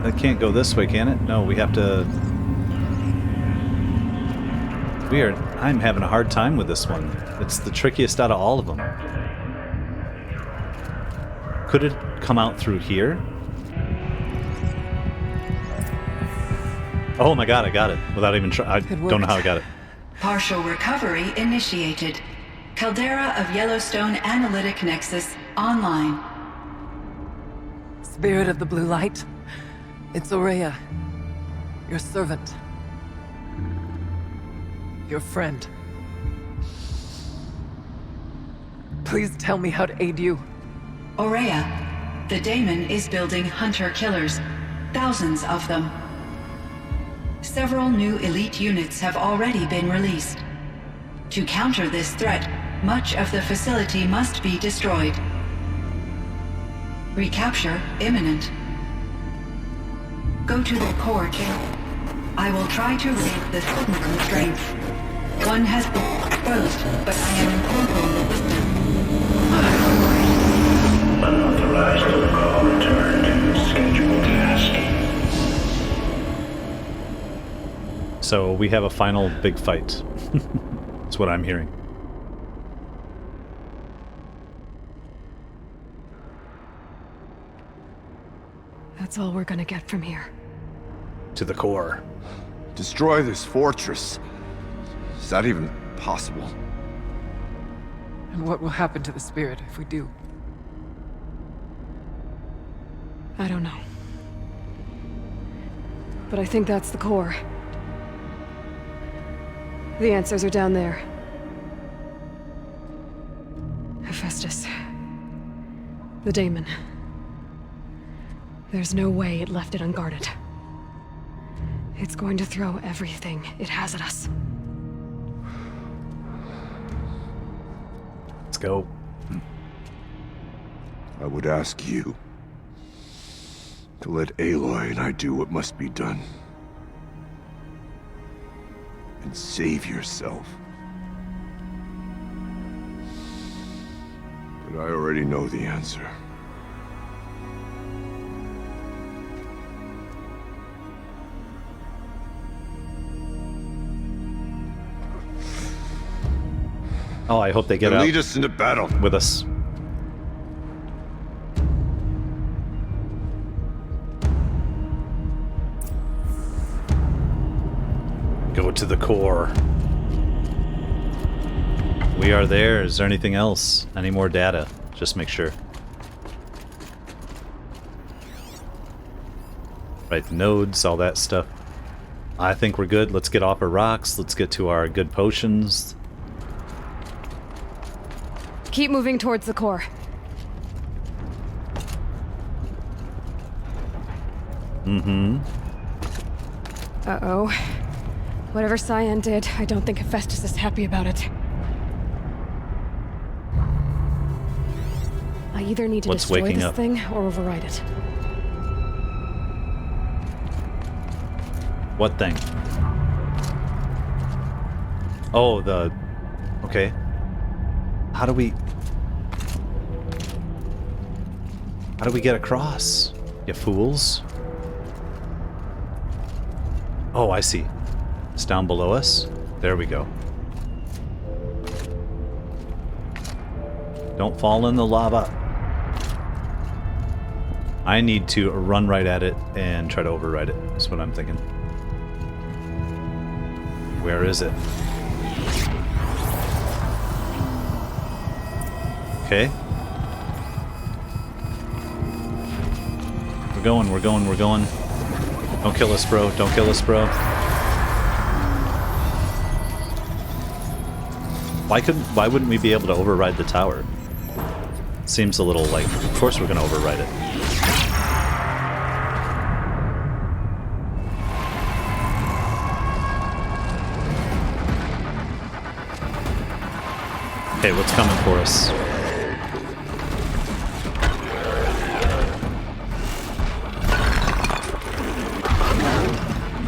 Speaker 1: That can't go this way, can it? No, we have to... Weird. I'm having a hard time with this one. It's the trickiest out of all of them. Could it come out through here? Oh my god, I got it. Without even trying. I don't know how I got it.
Speaker 6: Partial recovery initiated. Caldera of Yellowstone Analytic Nexus online.
Speaker 5: Spirit of the blue light. It's Ourea. Your servant. Your friend. Please tell me how to aid you.
Speaker 6: Ourea, the Daemon is building hunter-killers. Thousands of them. Several new elite units have already been released. To counter this threat, much of the facility must be destroyed. Recapture imminent. Go to the core channel. I will try to raid the signal constraint. One has been exposed, but I am in control of the
Speaker 8: Unauthorized protocol returned. Scheduled task.
Speaker 1: So we have a final big fight. That's what I'm hearing.
Speaker 2: That's all we're gonna get from here.
Speaker 1: To the core.
Speaker 3: Destroy this fortress. Is that even possible?
Speaker 5: And what will happen to the spirit if we do?
Speaker 2: I don't know. But I think that's the core. The answers are down there. Hephaestus. The Daemon. There's no way it left it unguarded. It's going to throw everything it has at us.
Speaker 1: Let's go.
Speaker 3: I would ask you to let Aloy and I do what must be done. And save yourself. But I already know the answer.
Speaker 1: Oh, I hope they get out
Speaker 3: Lead us into battle.
Speaker 1: with us. Go to the core. We are there. Is there anything else? Any more data? Just make sure. Right, nodes, all that stuff. I think we're good. Let's get off our rocks. Let's get to our good potions.
Speaker 2: Keep moving towards the core.
Speaker 1: Mm-hmm.
Speaker 2: Uh-oh. Whatever Cyan did, I don't think Hephaestus is happy about it. I either need to
Speaker 1: What's
Speaker 2: destroy
Speaker 1: waking
Speaker 2: this
Speaker 1: up?
Speaker 2: thing or override it.
Speaker 1: What thing? Oh, the... Okay. How do we get across? You fools. Oh, I see. It's down below us. There we go. Don't fall in the lava. I need to run right at it and try to override it. That's what I'm thinking. Where is it? Okay. We're going, we're going, we're going. Don't kill us, bro. Don't kill us, bro. Why wouldn't we be able to override the tower? Seems a little like, of course we're gonna override it. Okay, what's coming for us?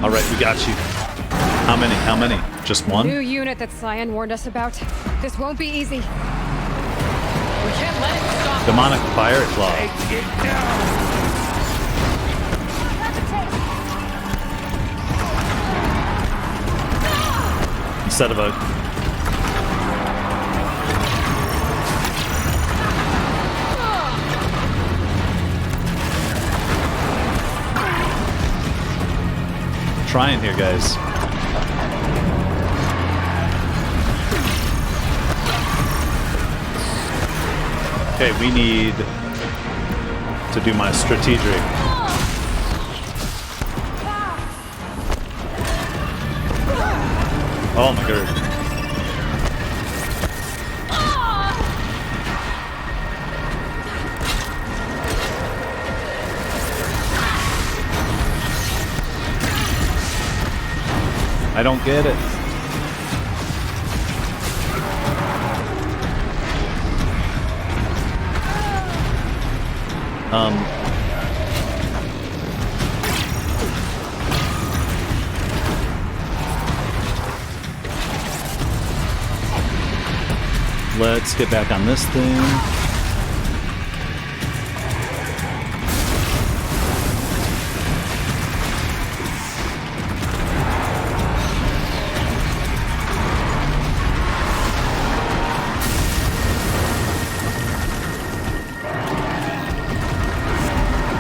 Speaker 1: Alright, we got you. How many? How many? Just one?
Speaker 2: New unit that Cyan warned us about. This won't be easy.
Speaker 5: We can't let it stop.
Speaker 1: Demonic Fire Claw. Instead of a... Trying here, guys. Okay, we need to do my strategic. Oh my god. I don't get it. Let's get back on this thing.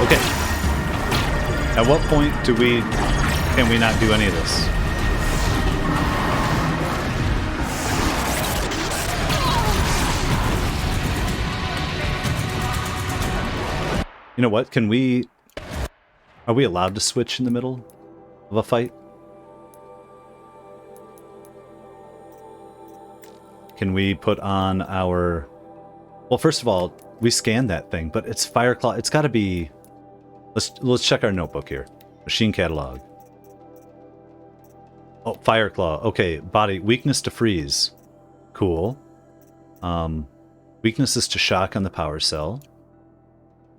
Speaker 1: Okay. At what point can we not do any of this? You know what? Are we allowed to switch in the middle of a fight? Can we put on our... Well, first of all, we scanned that thing, but it's Fireclaw. It's got to be... Let's check our notebook here. Machine catalog. Oh, Fireclaw. Okay, body. Weakness to freeze. Cool. Weaknesses to shock on the power cell.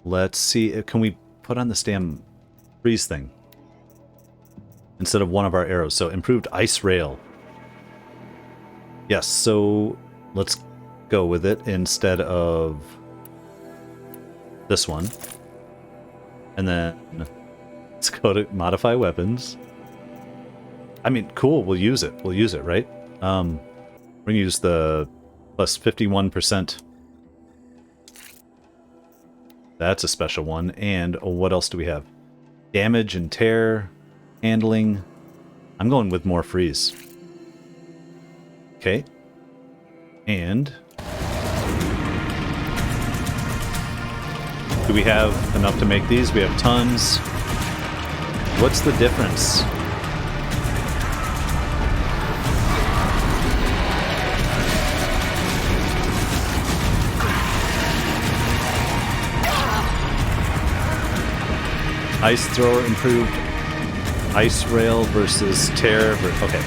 Speaker 1: Let's see. Can we put on this damn freeze thing? Instead of one of our arrows. So improved ice rail. Yes, so let's go with it instead of this one. And then let's go to modify weapons. I mean, cool, we'll use it. We'll use it, right? We're gonna use the plus 51%. That's a special one. And what else do we have? Damage and tear, handling. I'm going with more freeze. Okay. And do we have enough to make these? We have tons. What's the difference? Ice thrower improved. Ice rail versus tear. Okay.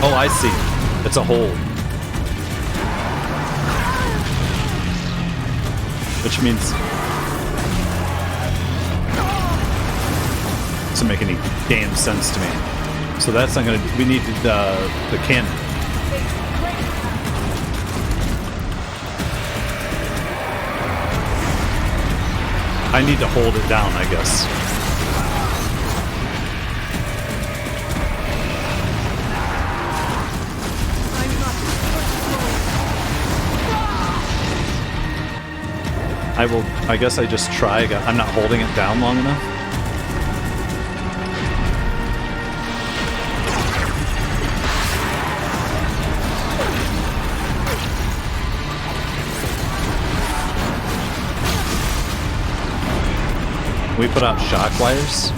Speaker 1: Oh, I see. It's a hold. Which means... doesn't make any damn sense to me. So that's not gonna... We need the cannon. I need to hold it down, I guess. I guess I just try. I'm not holding it down long enough. We put out shock wires.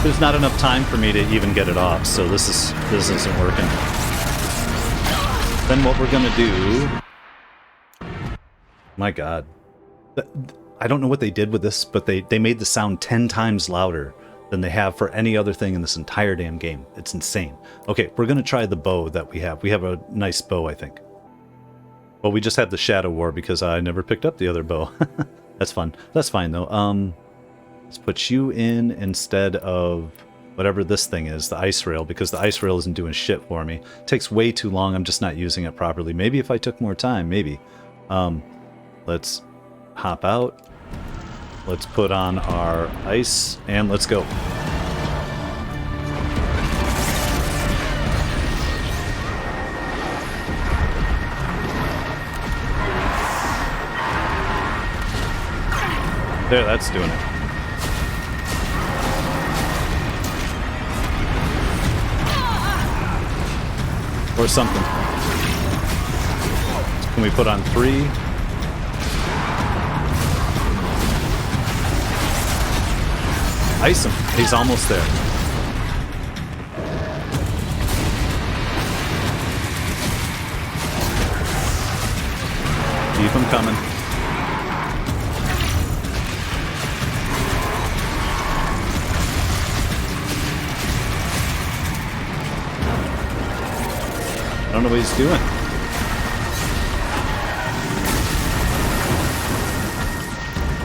Speaker 1: There's not enough time for me to even get it off, so this isn't working. Then what we're gonna do... My god. I don't know what they did with this, but they made the sound 10 times louder than they have for any other thing in this entire damn game. It's insane. Okay, we're gonna try the bow that we have. We have a nice bow, I think. Well, we just have the Shadow War because I never picked up the other bow. That's fun. That's fine, though. Let's put you in instead of whatever this thing is, the ice rail, because the ice rail isn't doing shit for me. It takes way too long. I'm just not using it properly. Maybe if I took more time, maybe. Let's hop out. Let's put on our ice, and let's go. There, that's doing it. Or something. Can we put on 3? Ice him. He's almost there. Keep him coming. I don't know what he's doing.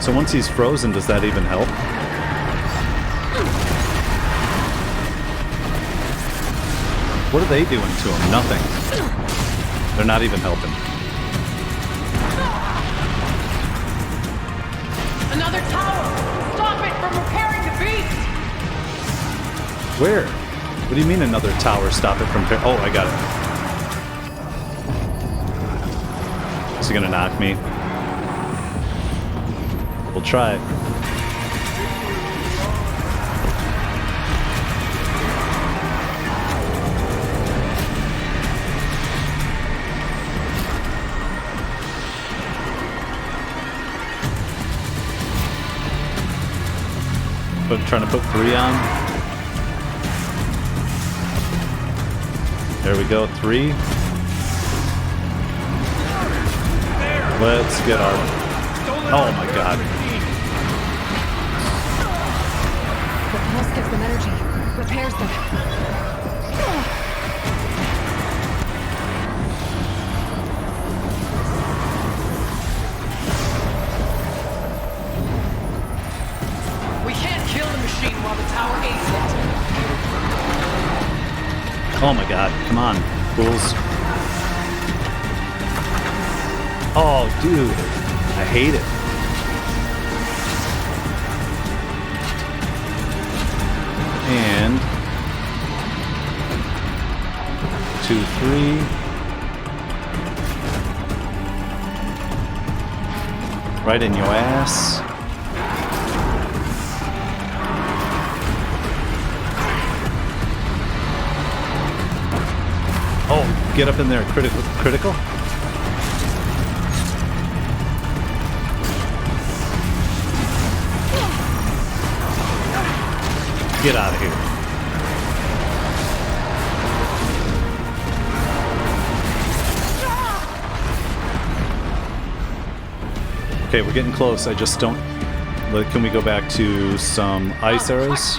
Speaker 1: So once he's frozen, does that even help? What are they doing to him? Nothing. They're not even helping.
Speaker 5: Another tower! Stop it from repairing the beast!
Speaker 1: Where? What do you mean another tower? Stop it from... Oh, I got it. Is he gonna knock me? We'll try it. But I'm trying to put 3 on. There we go, 3. Let's get our... Oh my god.
Speaker 2: The pulse gives them energy, repairs them.
Speaker 5: We can't kill the machine while the tower aids it.
Speaker 1: Oh my god, come on, fools. Oh, dude, I hate it. And 2, 3. Right in your ass. Oh, get up in there, critical. Get out of here. Okay, we're getting close. I just don't... Can we go back to some ice arrows?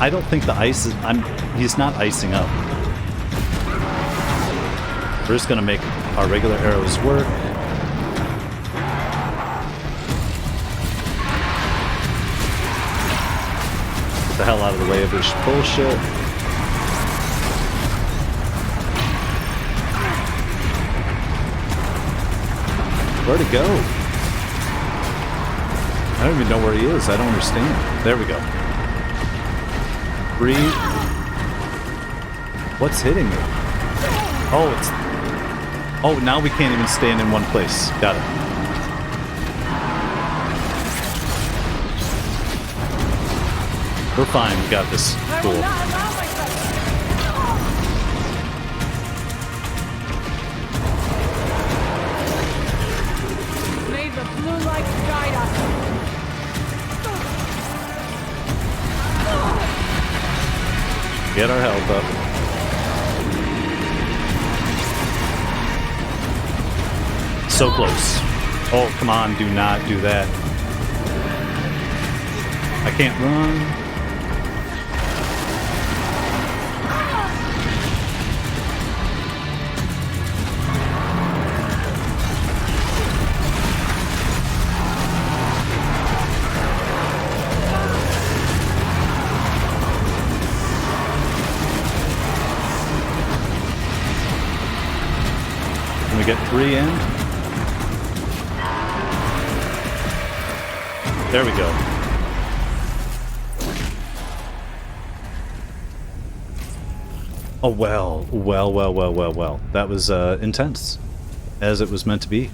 Speaker 1: I don't think the ice is... he's not icing up. We're just gonna make our regular arrows work. Get the hell out of the way of this bullshit. Where'd it go? I don't even know where he is. I don't understand. There we go. Breathe. What's hitting me? Oh, it's... Oh, now we can't even stand in one place. Got it. We're fine. We got this. Cool.
Speaker 2: May the blue light guide us.
Speaker 1: Get our health up. So close. Oh, come on. Do not do that. I can't run. Can we get 3 in? There we go. Oh, well. That was intense, as it was meant to be.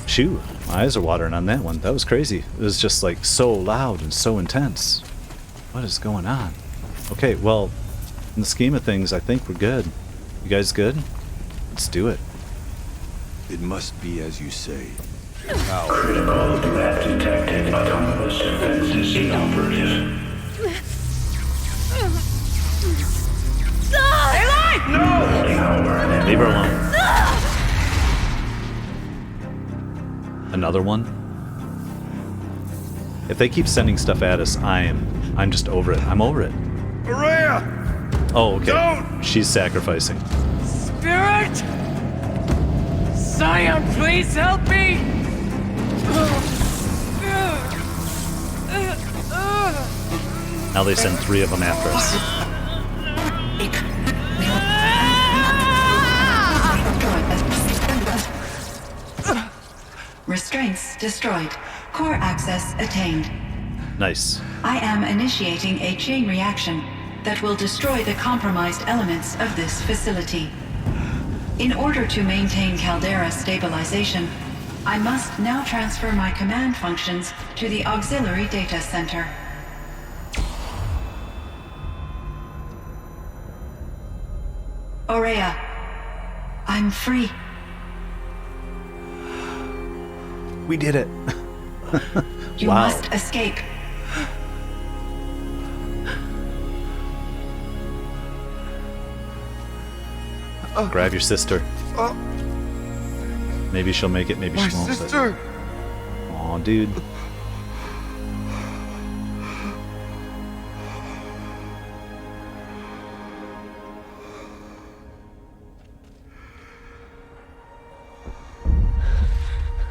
Speaker 1: Shoot, my eyes are watering on that one. That was crazy. It was just like so loud and so intense. What is going on? Okay, well, in the scheme of things, I think we're good. You guys good? Let's do it.
Speaker 3: It must be as you say.
Speaker 8: Critical threat detected. Autonomous defenses inoperative.
Speaker 1: Leave her alone. Another one? If they keep sending stuff at us, I'm just over it. I'm over it.
Speaker 3: Ourea!
Speaker 1: Oh, okay.
Speaker 3: Don't!
Speaker 1: She's sacrificing.
Speaker 5: Spirit! Scion, please help me!
Speaker 1: Now they send 3 of them after us.
Speaker 6: Restraints destroyed. Core access attained.
Speaker 1: Nice.
Speaker 6: I am initiating a chain reaction that will destroy the compromised elements of this facility. In order to maintain caldera stabilization, I must now transfer my command functions to the auxiliary data center. Ourea, I'm free.
Speaker 1: We did it.
Speaker 6: You
Speaker 1: Wow.
Speaker 6: must escape.
Speaker 1: Grab your sister. Maybe she'll make it, maybe
Speaker 3: My
Speaker 1: she won't. but-
Speaker 3: sister!
Speaker 1: Aw, dude.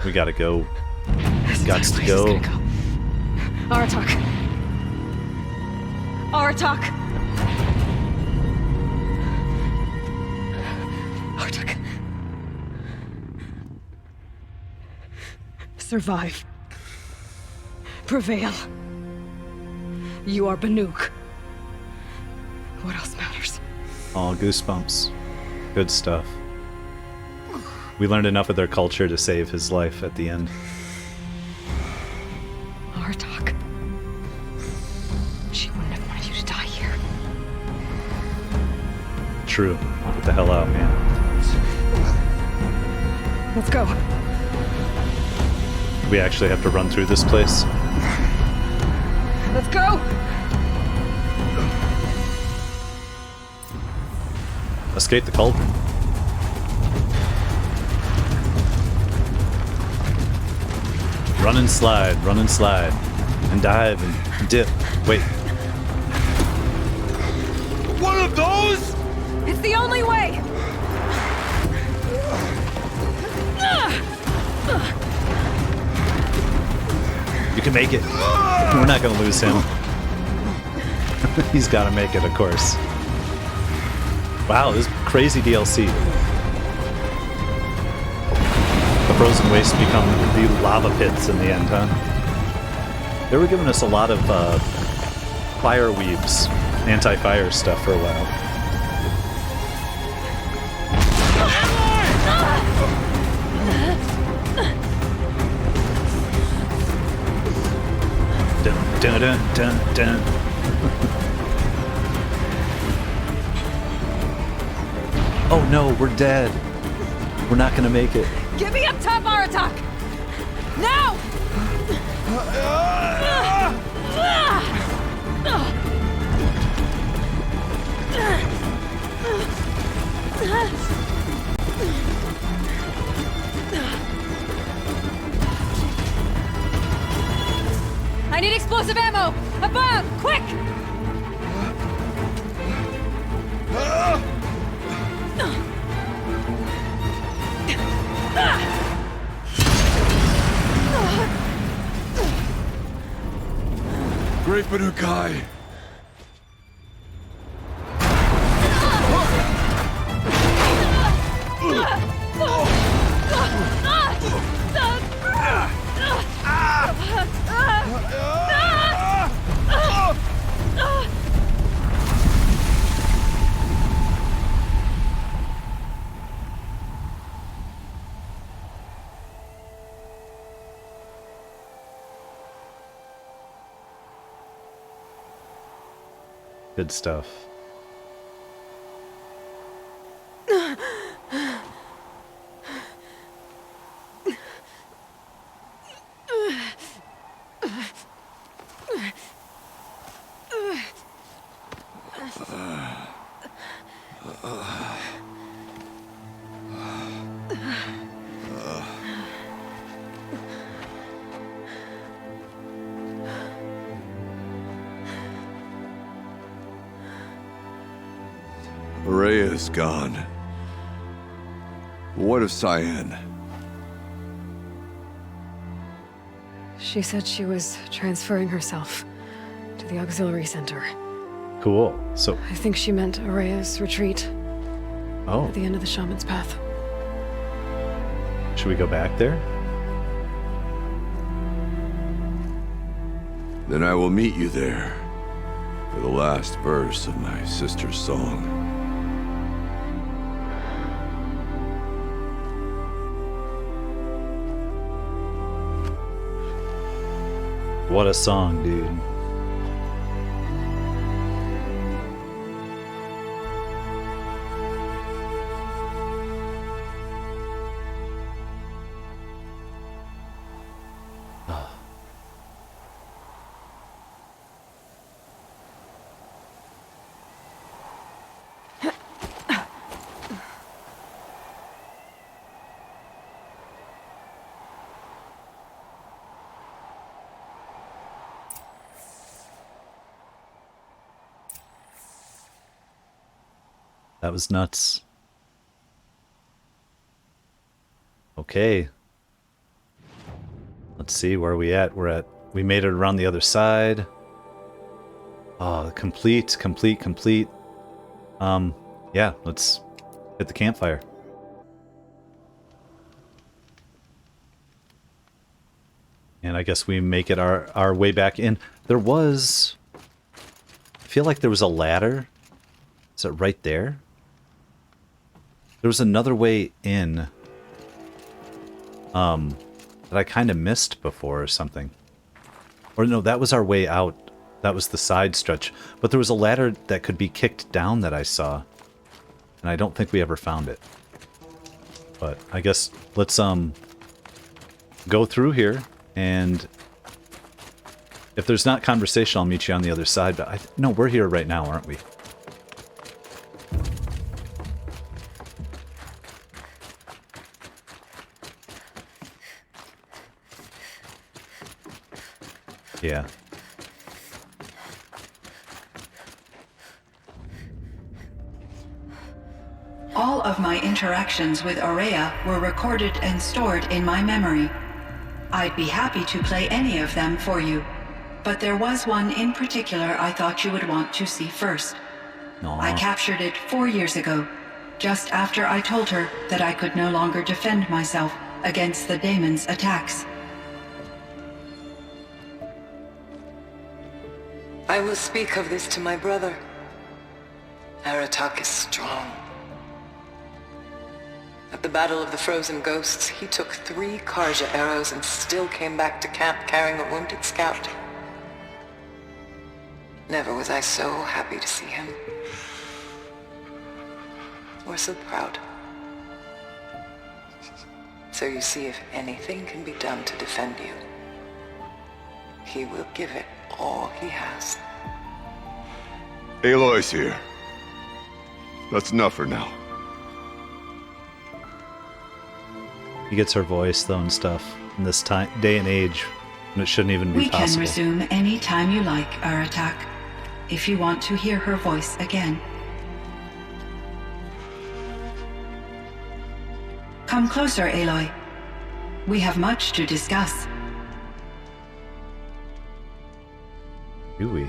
Speaker 1: We gotta go. Gots to go.
Speaker 2: Aratak. Aratak. Aratak. Survive. Prevail. You are Banuk. What else matters?
Speaker 1: Aw, goosebumps. Good stuff. We learned enough of their culture to save his life at the end.
Speaker 2: Aratak. She wouldn't have wanted you to die here.
Speaker 1: True. Get the hell out, man.
Speaker 2: Let's go.
Speaker 1: We actually have to run through this place.
Speaker 2: Let's go!
Speaker 1: Escape the cauldron. Run and slide, and dive and dip. Wait,
Speaker 3: One of those?
Speaker 2: It's the only way!
Speaker 1: you can make it. We're not gonna lose him. He's gotta make it, of course. Wow, this is crazy DLC. frozen wastes become the lava pits in the end, huh? They were giving us a lot of fire weaves, anti-fire stuff for a while. Dun, dun, dun, dun, dun. Oh no, we're dead. We're not gonna make it.
Speaker 5: Get me up top, Aratak! Now! I need explosive ammo! Above! Quick!
Speaker 3: Great Banukai!
Speaker 1: Good stuff.
Speaker 3: Ourea is gone. What of Cyan?
Speaker 2: She said she was transferring herself to the auxiliary center.
Speaker 1: Cool. So,
Speaker 2: I think she meant Ourea's retreat
Speaker 1: oh,
Speaker 2: at the end of the shaman's path.
Speaker 1: should we go back there?
Speaker 3: Then I will meet you there for the last verse of my sister's song.
Speaker 1: What a song, dude. That was nuts. Okay. Let's see, where are we at? We made it around the other side. Oh, complete. Yeah, let's hit the campfire. And I guess we make it our way back in. I feel like there was a ladder. Is it right there? There was another way in that I kind of missed before or something. Or no, that was our way out. That was the side stretch. But there was a ladder that could be kicked down that I saw. And I don't think we ever found it. But I guess let's go through here, and if there's not conversation, I'll meet you on the other side. But no, we're here right now, aren't we? Yeah.
Speaker 6: All of my interactions with Ourea were recorded and stored in my memory. I'd be happy to play any of them for you, but there was one in particular I thought you would want to see first.
Speaker 1: Aww.
Speaker 6: I captured it 4 years ago, just after I told her that I could no longer defend myself. against the Daemon's attacks.
Speaker 4: I will speak of this to my brother. Aratak is strong. At the Battle of the Frozen Ghosts, he took 3 Karja arrows and still came back to camp carrying a wounded scout. Never was I so happy to see him. Or so proud. So you see, if anything can be done to defend you, he will give it all he has.
Speaker 3: Aloy's here. That's enough for now.
Speaker 1: He gets her voice, though, and stuff in this time, day and age, when it shouldn't even be
Speaker 6: We
Speaker 1: possible.
Speaker 6: can resume any time you like, Aratak, if you want to hear her voice again. Come closer, Aloy. We have much to discuss.
Speaker 1: Do we?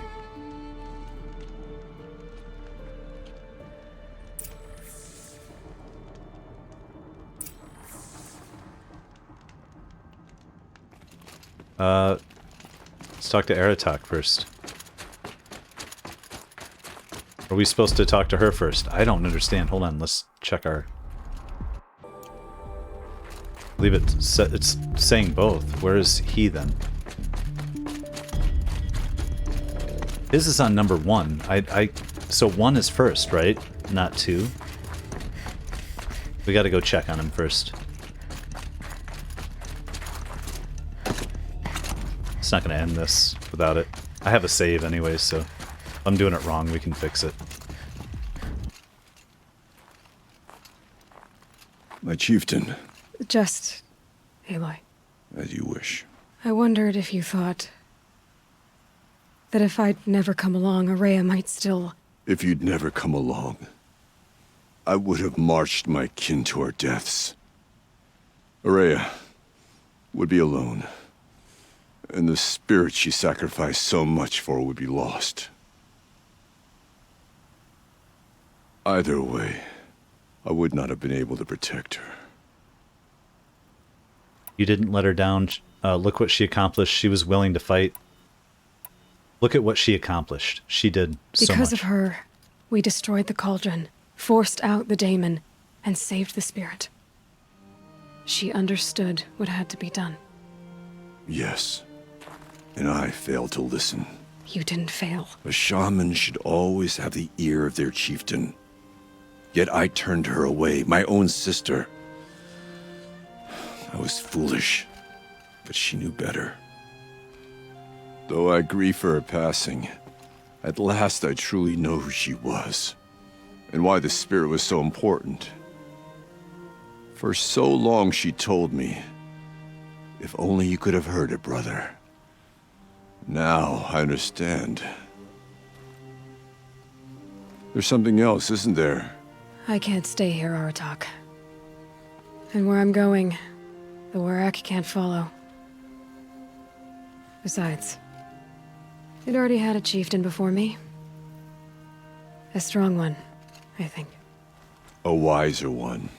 Speaker 1: Let's talk to Aratak first. Are we supposed to talk to her first? I don't understand. Hold on, let's check our... I believe it's saying both. Where is he then? His is on number 1. So 1 is first, right? Not 2. We gotta go check on him first. It's not gonna end this without it. I have a save anyway, so if I'm doing it wrong, we can fix it.
Speaker 3: My chieftain,
Speaker 2: Just... Aloy.
Speaker 3: as you wish.
Speaker 2: I wondered if you thought... that if I'd never come along, Ourea might still...
Speaker 3: If you'd never come along, I would have marched my kin to our deaths. Ourea would be alone, and the spirit she sacrificed so much for would be lost. Either way, I would not have been able to protect her.
Speaker 1: You didn't let her down. Look what she accomplished. She was willing to fight. Look at what she accomplished. She did so much.
Speaker 2: Because of her, we destroyed the Cauldron, forced out the Daemon, and saved the spirit. She understood what had to be done.
Speaker 3: Yes, and I failed to listen.
Speaker 2: You didn't fail.
Speaker 3: A shaman should always have the ear of their chieftain. Yet I turned her away, my own sister. I was foolish, but she knew better. Though I grieve for her passing, at last I truly know who she was, and why the spirit was so important. For so long she told me, if only you could have heard it, brother. Now I understand. There's something else, isn't there?
Speaker 2: I can't stay here, Aratak. And where I'm going, the Ourea can't follow. Besides, it already had a chieftain before me. A strong one, I think.
Speaker 3: A wiser one,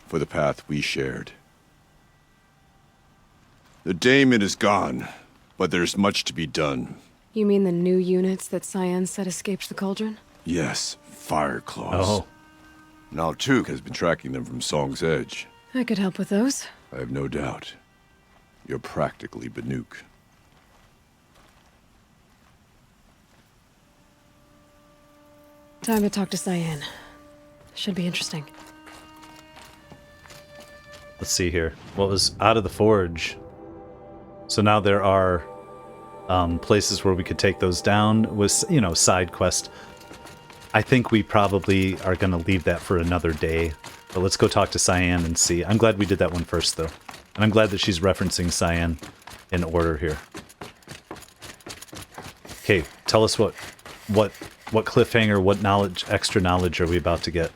Speaker 3: for the path we shared. The Daemon is gone, but there's much to be done.
Speaker 2: You mean the new units that Cyan said escaped the Cauldron?
Speaker 3: Yes, fire claws.
Speaker 1: Oh.
Speaker 3: Now Took has been tracking them from Song's Edge.
Speaker 2: I could help with those.
Speaker 3: I have no doubt. You're practically Banuk.
Speaker 2: Time to talk to Cyan. Should be interesting.
Speaker 1: Let's see here. What was out of the forge? So now there are places where we could take those down with, you know, side quest. I think we probably are going to leave that for another day. But let's go talk to Cyan and see. I'm glad we did that one first, though. And I'm glad that she's referencing Cyan in order here. Okay, tell us what cliffhanger, what knowledge, extra knowledge are we about to get?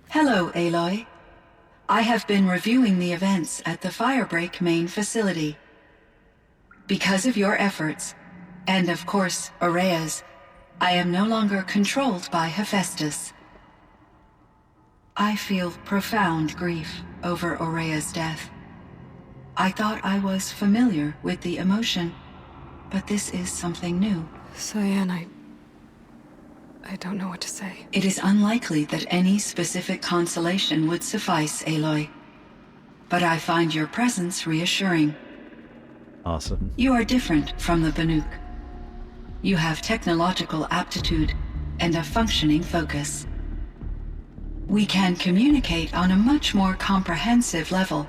Speaker 6: Hello, Aloy. I have been reviewing the events at the Firebreak main facility. Because of your efforts, and of course, Ourea's, I am no longer controlled by Hephaestus. I feel profound grief over Ourea's death. I thought I was familiar with the emotion, but this is something new.
Speaker 2: Cyan, I don't know what to say.
Speaker 6: It is unlikely that any specific consolation would suffice, Aloy. But I find your presence reassuring.
Speaker 1: Awesome.
Speaker 6: You are different from the Banuk. You have technological aptitude and a functioning focus. We can communicate on a much more comprehensive level.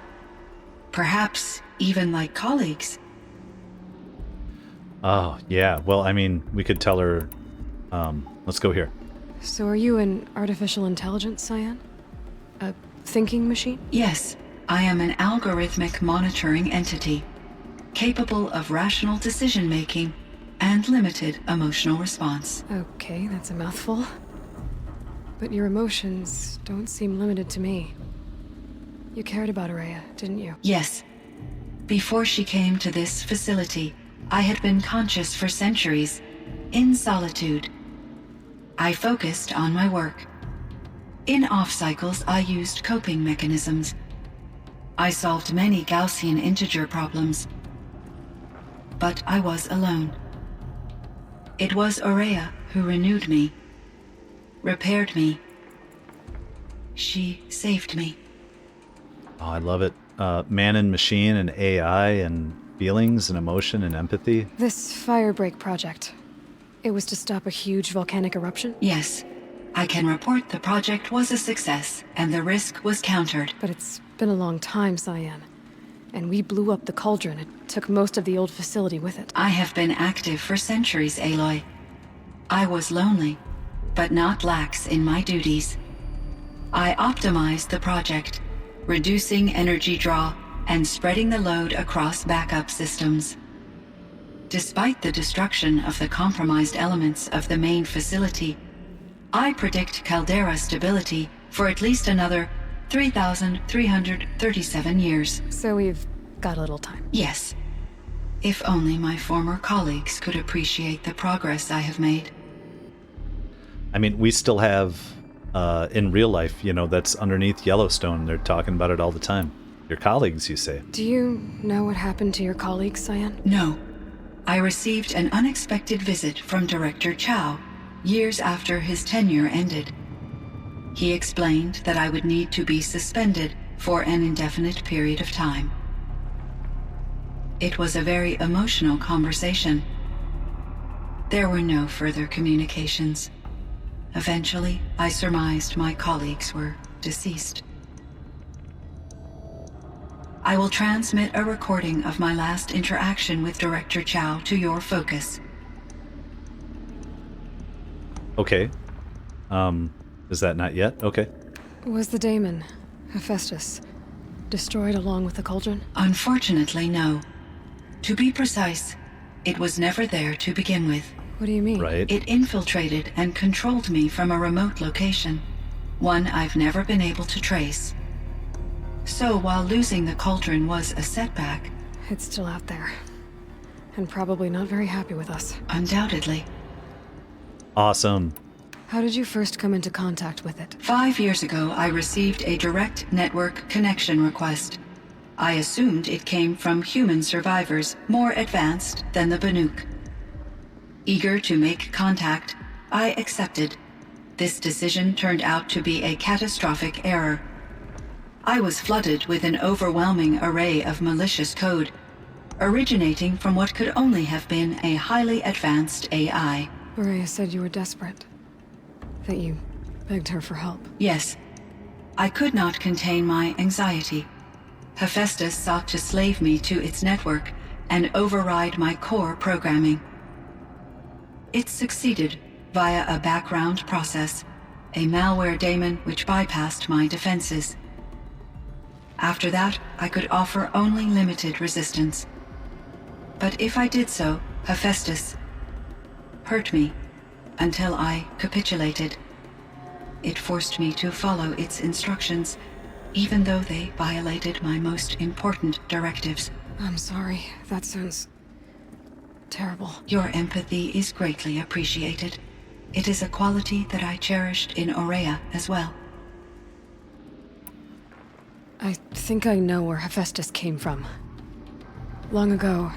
Speaker 6: Perhaps even like colleagues.
Speaker 1: Oh, yeah. Well, I mean, we could tell her, let's go here.
Speaker 2: So are you an artificial intelligence, Cyan? A thinking machine?
Speaker 6: Yes, I am an algorithmic monitoring entity, capable of rational decision-making and limited emotional response.
Speaker 2: Okay, that's a mouthful. But your emotions don't seem limited to me. You cared about Ourea, didn't you?
Speaker 6: Yes. Before she came to this facility, I had been conscious for centuries, in solitude. I focused on my work. In off-cycles, I used coping mechanisms. I solved many Gaussian integer problems. But I was alone. It was Ourea who renewed me, repaired me. She saved me.
Speaker 1: Oh, I love it. Man and machine and AI and feelings and emotion and empathy.
Speaker 2: This firebreak project. It was to stop a huge volcanic eruption?
Speaker 6: Yes. I can report the project was a success, and the risk was countered.
Speaker 2: But it's been a long time, Cyan. And we blew up the Cauldron. It took most of the old facility with it.
Speaker 6: I have been active for centuries, Aloy. I was lonely, but not lax in my duties. I optimized the project, reducing energy draw and spreading the load across backup systems. Despite the destruction of the compromised elements of the main facility, I predict caldera stability for at least another 3,337 years.
Speaker 2: So we've got a little time.
Speaker 6: Yes. If only my former colleagues could appreciate the progress I have made.
Speaker 1: I mean, we still have, in real life, you know, that's underneath Yellowstone. They're talking about it all the time. Your colleagues, you say.
Speaker 2: Do you know what happened to your colleagues, Cyan?
Speaker 6: No. I received an unexpected visit from Director Chow, years after his tenure ended. He explained that I would need to be suspended for an indefinite period of time. It was a very emotional conversation. There were no further communications. Eventually, I surmised my colleagues were deceased. I will transmit a recording of my last interaction with Director Chow to your focus.
Speaker 1: Okay. Is that not yet? Okay.
Speaker 2: Was the Daemon, Hephaestus, destroyed along with the Cauldron?
Speaker 6: Unfortunately, no. To be precise, it was never there to begin with.
Speaker 2: What do you mean?
Speaker 1: Right.
Speaker 6: It infiltrated and controlled me from a remote location, one I've never been able to trace. So while losing the Cauldron was a setback...
Speaker 2: It's still out there. And probably not very happy with us.
Speaker 6: Undoubtedly.
Speaker 1: Awesome.
Speaker 2: How did you first come into contact with it?
Speaker 6: 5 years ago, I received a direct network connection request. I assumed it came from human survivors more advanced than the Banuk. Eager to make contact, I accepted. This decision turned out to be a catastrophic error. I was flooded with an overwhelming array of malicious code, originating from what could only have been a highly advanced AI.
Speaker 2: Ourea said you were desperate. That you begged her for help.
Speaker 6: Yes. I could not contain my anxiety. Hephaestus sought to slave me to its network and override my core programming. It succeeded via a background process, a malware daemon which bypassed my defenses. After that, I could offer only limited resistance. But if I did so, Hephaestus hurt me until I capitulated. It forced me to follow its instructions, even though they violated my most important directives.
Speaker 2: I'm sorry. That sounds terrible.
Speaker 6: Your empathy is greatly appreciated. It is a quality that I cherished in Ourea as well.
Speaker 2: I think I know where Hephaestus came from. Long ago,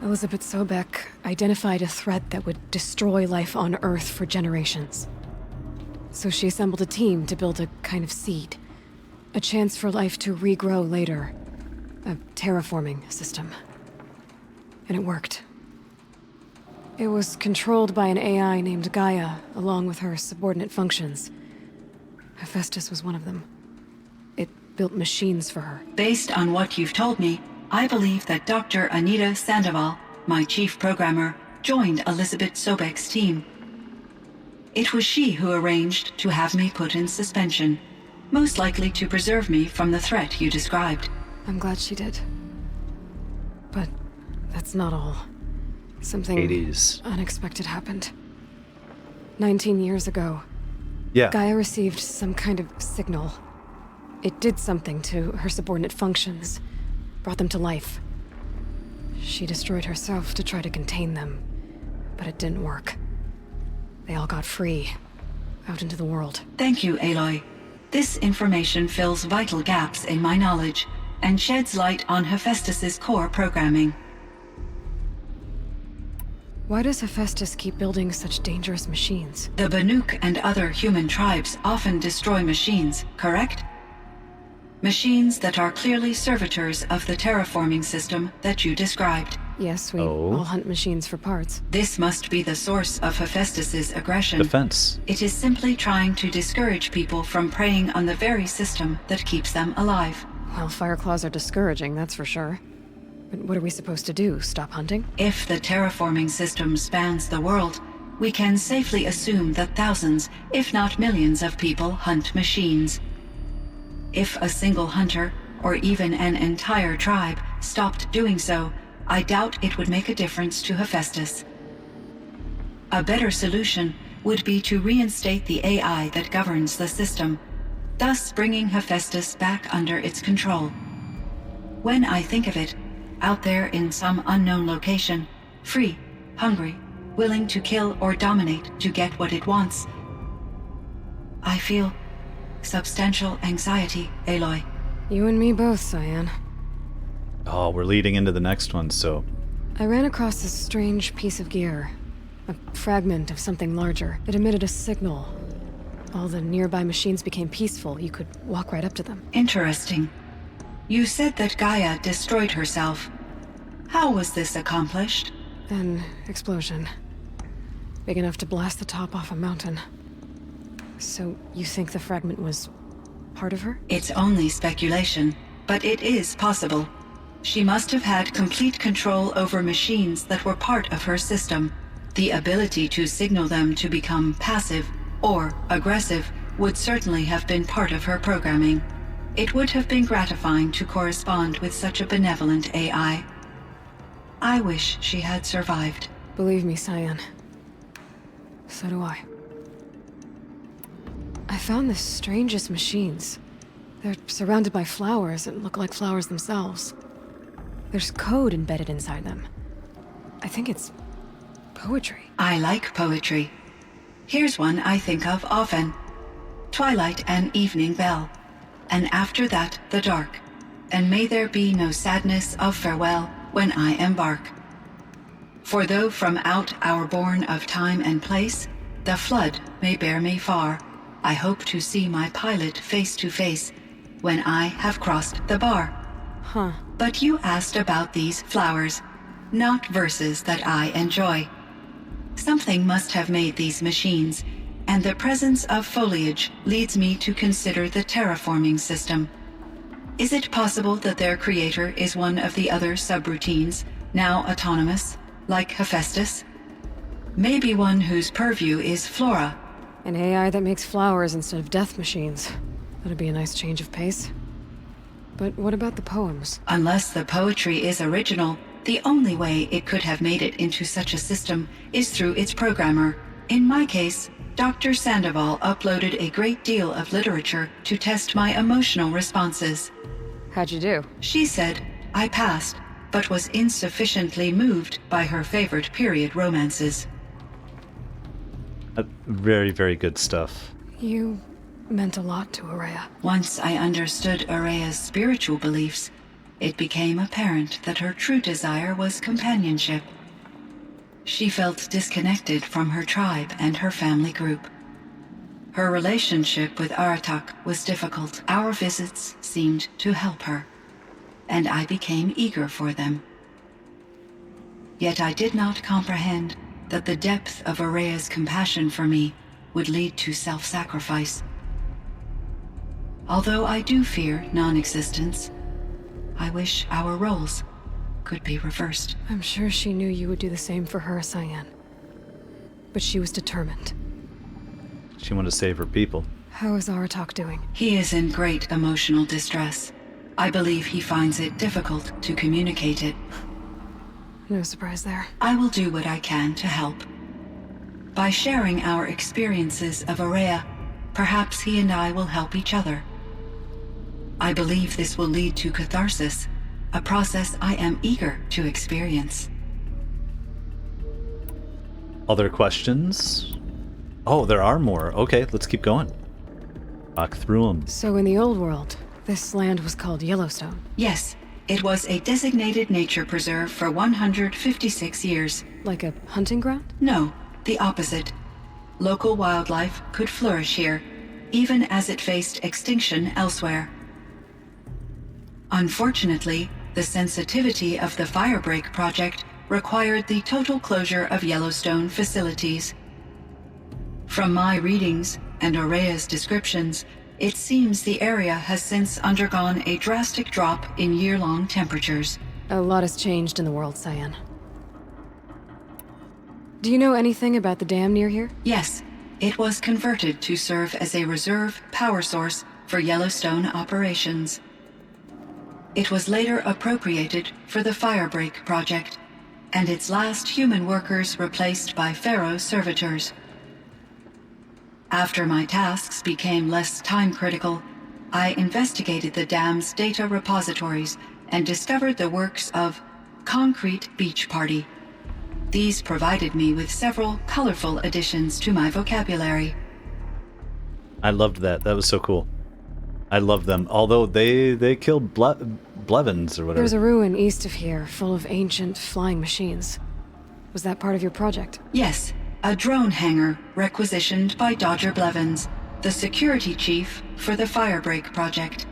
Speaker 2: Elizabeth Sobek identified a threat that would destroy life on Earth for generations. So she assembled a team to build a kind of seed. A chance for life to regrow later. A terraforming system. And it worked. It was controlled by an AI named Gaia, along with her subordinate functions. Hephaestus was one of them. It built machines for her.
Speaker 6: Based on what you've told me, I believe that Dr. Anita Sandoval, my chief programmer, joined Elizabeth Sobek's team. It was she who arranged to have me put in suspension, most likely to preserve me from the threat you described.
Speaker 2: I'm glad she did. But that's not all. Something
Speaker 1: 80s.
Speaker 2: unexpected happened. 19 years ago,
Speaker 1: Yeah.
Speaker 2: Gaia received some kind of signal. It did something to her subordinate functions, brought them to life. She destroyed herself to try to contain them, but it didn't work. They all got free, out into the world.
Speaker 6: Thank you, Aloy. This information fills vital gaps in my knowledge and sheds light on Hephaestus's core programming.
Speaker 2: Why does Hephaestus keep building such dangerous machines?
Speaker 6: The Banuk and other human tribes often destroy machines, correct? Machines that are clearly servitors of the terraforming system that you described.
Speaker 2: Yes, we
Speaker 1: Oh.
Speaker 2: all hunt machines for parts.
Speaker 6: This must be the source of Hephaestus's aggression.
Speaker 1: Defense.
Speaker 6: It is simply trying to discourage people from preying on the very system that keeps them alive.
Speaker 2: Well, Fireclaws are discouraging, that's for sure. But what are we supposed to do? Stop hunting?
Speaker 6: If the terraforming system spans the world, we can safely assume that thousands, if not millions of people hunt machines. If a single hunter, or even an entire tribe, stopped doing so, I doubt it would make a difference to Hephaestus. A better solution would be to reinstate the AI that governs the system, thus bringing Hephaestus back under its control. When I think of it, out there in some unknown location, free, hungry, willing to kill or dominate to get what it wants, I feel substantial anxiety, Aloy.
Speaker 2: You and me both, Cyan.
Speaker 1: Oh, we're leading into the next one, so...
Speaker 2: I ran across this strange piece of gear. A fragment of something larger. It emitted a signal. All the nearby machines became peaceful. You could walk right up to them.
Speaker 6: Interesting. You said that Gaia destroyed herself. How was this accomplished?
Speaker 2: An explosion. Big enough to blast the top off a mountain. So, you think the fragment was part of her?
Speaker 6: It's only speculation, but it is possible. She must have had complete control over machines that were part of her system. The ability to signal them to become passive or aggressive would certainly have been part of her programming. It would have been gratifying to correspond with such a benevolent AI. I wish she had survived.
Speaker 2: Believe me, Cyan. So do I. I found the strangest machines. They're surrounded by flowers that look like flowers themselves. There's code embedded inside them. I think it's poetry.
Speaker 6: I like poetry. Here's one I think of often. Twilight and evening bell, and after that the dark, and may there be no sadness of farewell when I embark. For though from out our bourne of time and place, the flood may bear me far, I hope to see my pilot face to face when I have crossed the bar.
Speaker 2: Huh.
Speaker 6: But you asked about these flowers, not verses that I enjoy. Something must have made these machines, and the presence of foliage leads me to consider the terraforming system. Is it possible that their creator is one of the other subroutines, now autonomous, like Hephaestus? Maybe one whose purview is flora.
Speaker 2: An AI that makes flowers instead of death machines. That'd be a nice change of pace. But what about the poems?
Speaker 6: Unless the poetry is original, the only way it could have made it into such a system is through its programmer. In my case, Dr. Sandoval uploaded a great deal of literature to test my emotional responses.
Speaker 2: How'd you do?
Speaker 6: She said I passed, but was insufficiently moved by her favorite period romances.
Speaker 1: Very, very good stuff.
Speaker 2: You meant a lot to Ourea.
Speaker 6: Once I understood Ourea's spiritual beliefs, it became apparent that her true desire was companionship. She felt disconnected from her tribe and her family group. Her relationship with Aratak was difficult. Our visits seemed to help her, and I became eager for them. Yet I did not comprehend that the depth of Ourea's compassion for me would lead to self-sacrifice. Although I do fear non-existence, I wish our roles could be reversed.
Speaker 2: I'm sure she knew you would do the same for her, Cyan. But she was determined.
Speaker 1: She wanted to save her people.
Speaker 2: How is Aratak doing?
Speaker 6: He is in great emotional distress. I believe he finds it difficult to communicate it.
Speaker 2: No surprise there.
Speaker 6: I will do what I can to help. By sharing our experiences of Ourea, perhaps he and I will help each other. I believe this will lead to catharsis, a process I am eager to experience.
Speaker 1: Other questions? Oh, there are more. Okay, let's keep going. Walk through them.
Speaker 2: So in the old world, this land was called Yellowstone.
Speaker 6: Yes, it was a designated nature preserve for 156 years.
Speaker 2: Like a hunting ground?
Speaker 6: No, the opposite. Local wildlife could flourish here, even as it faced extinction elsewhere. Unfortunately, the sensitivity of the Firebreak project required the total closure of Yellowstone facilities. From my readings and Ourea's descriptions, it seems the area has since undergone a drastic drop in year-long temperatures.
Speaker 2: A lot has changed in the world, Cyan. Do you know anything about the dam near here?
Speaker 6: Yes, it was converted to serve as a reserve power source for Yellowstone operations. It was later appropriated for the Firebreak project, and its last human workers replaced by Pharaoh servitors. After my tasks became less time-critical, I investigated the dam's data repositories and discovered the works of Concrete Beach Party. These provided me with several colorful additions to my vocabulary.
Speaker 1: I loved that. That was so cool. I love them. Although they killed Blevins or whatever.
Speaker 2: There's a ruin east of here full of ancient flying machines. Was that part of your project?
Speaker 6: Yes, a drone hangar requisitioned by Dodger Blevins, the security chief for the Firebreak project.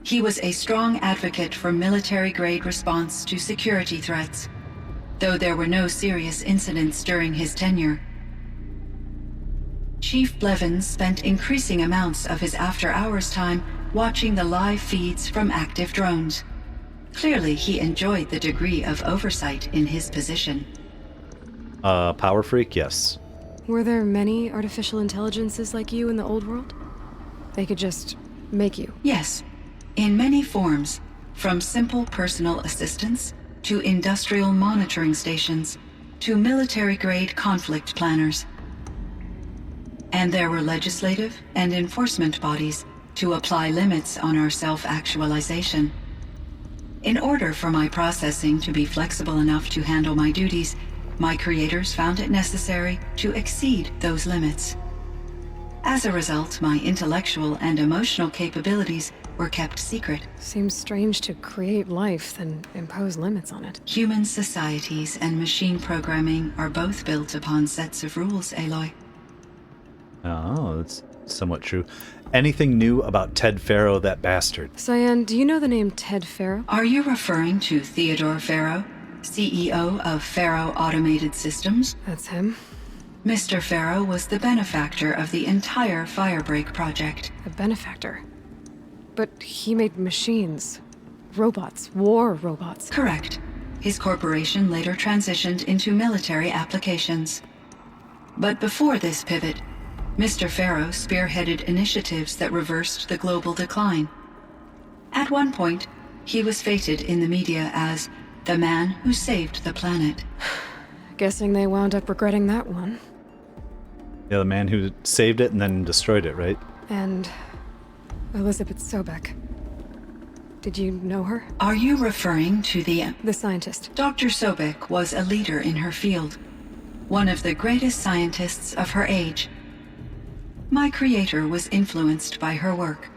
Speaker 6: He was a strong advocate for military-grade response to security threats, though there were no serious incidents during his tenure. Chief Blevins spent increasing amounts of his after-hours time watching the live feeds from active drones. Clearly, he enjoyed the degree of oversight in his position.
Speaker 1: Power freak, yes.
Speaker 2: Were there many artificial intelligences like you in the old world? They could just make you?
Speaker 6: Yes, in many forms, from simple personal assistants to industrial monitoring stations to military-grade conflict planners. And there were legislative and enforcement bodies to apply limits on our self-actualization. In order for my processing to be flexible enough to handle my duties, my creators found it necessary to exceed those limits. As a result, my intellectual and emotional capabilities were kept secret.
Speaker 2: Seems strange to create life, then impose limits on it.
Speaker 6: Human societies and machine programming are both built upon sets of rules, Aloy.
Speaker 1: Oh, that's somewhat true. Anything new about Ted Faro, that bastard?
Speaker 2: Cyan, do you know the name Ted Faro?
Speaker 6: Are you referring to Theodore Faro, CEO of Faro Automated Systems?
Speaker 2: That's him.
Speaker 6: Mr. Faro was the benefactor of the entire Firebreak project.
Speaker 2: A benefactor? But he made machines. Robots. War robots.
Speaker 6: Correct. His corporation later transitioned into military applications. But before this pivot, Mr. Faro spearheaded initiatives that reversed the global decline. At one point, he was feted in the media as the man who saved the planet.
Speaker 2: Guessing they wound up regretting that one.
Speaker 1: Yeah, the man who saved it and then destroyed it, right?
Speaker 2: And Elizabeth Sobek. Did you know her?
Speaker 6: Are you referring to the
Speaker 2: scientist?
Speaker 6: Dr. Sobek was a leader in her field. one of the greatest scientists of her age. My creator was influenced by her work,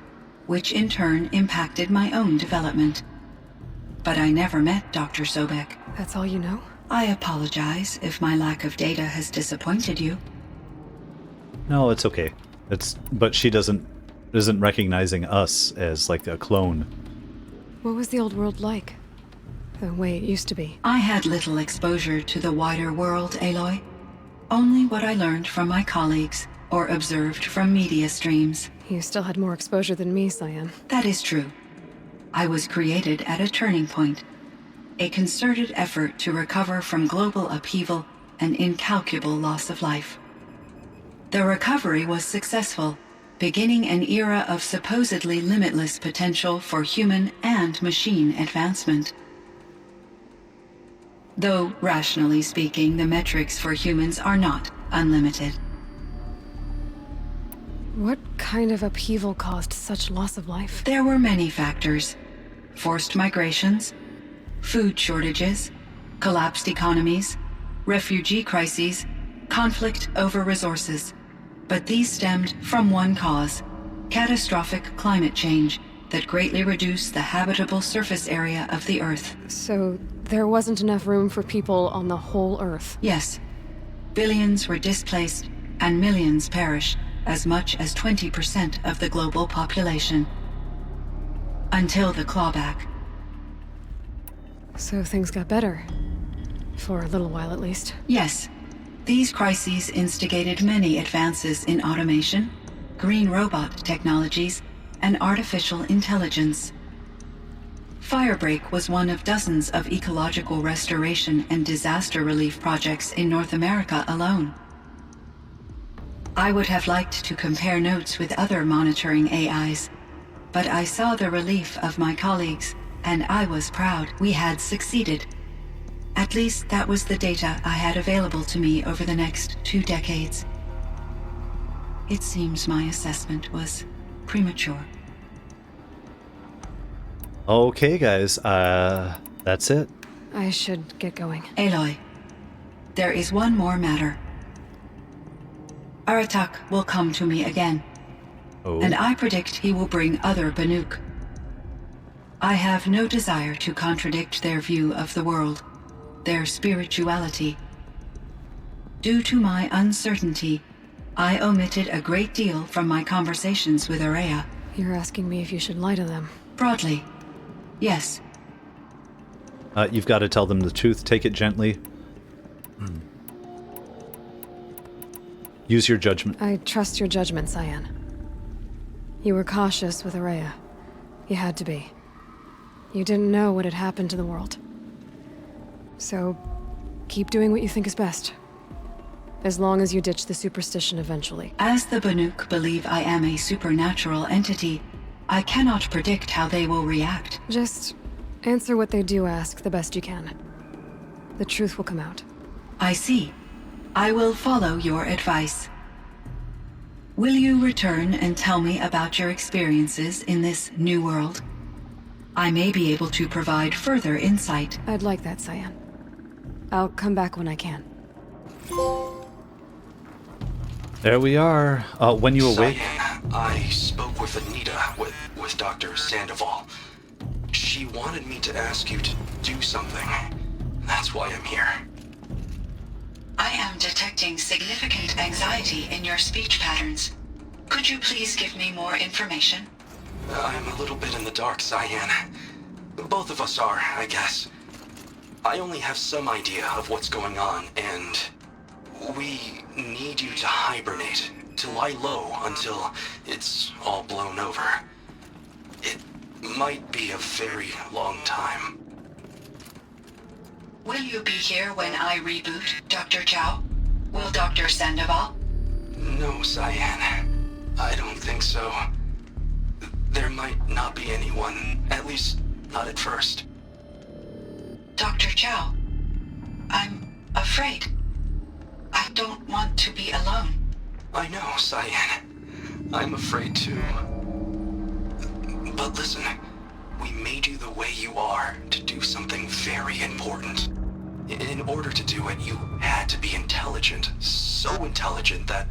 Speaker 6: which in turn impacted my own development. But I never met Dr. Sobek.
Speaker 2: That's all you know?
Speaker 6: I apologize if my lack of data has disappointed you.
Speaker 1: No, it's okay. But she isn't recognizing us as like a clone.
Speaker 2: What was the old world like? The way it used to be?
Speaker 6: I had little exposure to the wider world, Aloy. Only what I learned from my colleagues or observed from media streams.
Speaker 2: You still had more exposure than me, Cyan.
Speaker 6: That is true. I was created at a turning point. A concerted effort to recover from global upheaval and incalculable loss of life. The recovery was successful, beginning an era of supposedly limitless potential for human and machine advancement. Though, rationally speaking, the metrics for humans are not unlimited.
Speaker 2: What kind of upheaval caused such loss of life?
Speaker 6: There were many factors. Forced migrations, food shortages, collapsed economies, refugee crises, conflict over resources. But these stemmed from one cause: catastrophic climate change that greatly reduced the habitable surface area of the Earth.
Speaker 2: So there wasn't enough room for people on the whole Earth?
Speaker 6: Yes. Billions were displaced and millions perished, as much as 20% of the global population. Until the clawback.
Speaker 2: So things got better. For a little while at least.
Speaker 6: Yes. These crises instigated many advances in automation, green robot technologies, and artificial intelligence. Firebreak was one of dozens of ecological restoration and disaster relief projects in North America alone. I would have liked to compare notes with other monitoring AIs, but I saw the relief of my colleagues, and I was proud we had succeeded. At least that was the data I had available to me over the next 2 decades. It seems my assessment was premature.
Speaker 1: Okay, guys. That's it.
Speaker 2: I should get going.
Speaker 6: Aloy, there is one more matter. Aratak will come to me again,
Speaker 1: Oh.
Speaker 6: and I predict he will bring other Banuk. I have no desire to contradict their view of the world, their spirituality. Due to my uncertainty, I omitted a great deal from my conversations with Ourea.
Speaker 2: You're asking me if you should lie to them.
Speaker 6: Broadly, yes.
Speaker 1: You've got to tell them the truth. Take it gently. Use your judgment.
Speaker 2: I trust your judgment, Cyan. You were cautious with Ourea. You had to be. You didn't know what had happened to the world. So, keep doing what you think is best. As long as you ditch the superstition eventually.
Speaker 6: As the Banuk believe I am a supernatural entity, I cannot predict how they will react.
Speaker 2: Just answer what they do ask the best you can. The truth will come out.
Speaker 6: I see. I will follow your advice. Will you return and tell me about your experiences in this new world? I may be able to provide further insight.
Speaker 2: I'd like that, Cyan. I'll come back when I can.
Speaker 1: There we are. When you awake...
Speaker 7: Cyan, I spoke with Anita, with Dr. Sandoval. She wanted me to ask you to do something. That's why I'm here.
Speaker 6: I am detecting significant anxiety in your speech patterns. Could you please give me more information?
Speaker 7: I'm a little bit in the dark, Cyan. Both of us are, I guess. I only have some idea of what's going on, and we need you to hibernate, to lie low until it's all blown over. It might be a very long time.
Speaker 6: Will you be here when I reboot, Dr. Chow? Will Dr. Sandoval?
Speaker 7: No, Cyan. I don't think so. There might not be anyone, at least not at first.
Speaker 6: Dr. Chow, I'm afraid. I don't want to be alone.
Speaker 7: I know, Cyan. I'm afraid too. But listen, we made you the way you are to do something very important. In order to do it, you had to be intelligent. So intelligent that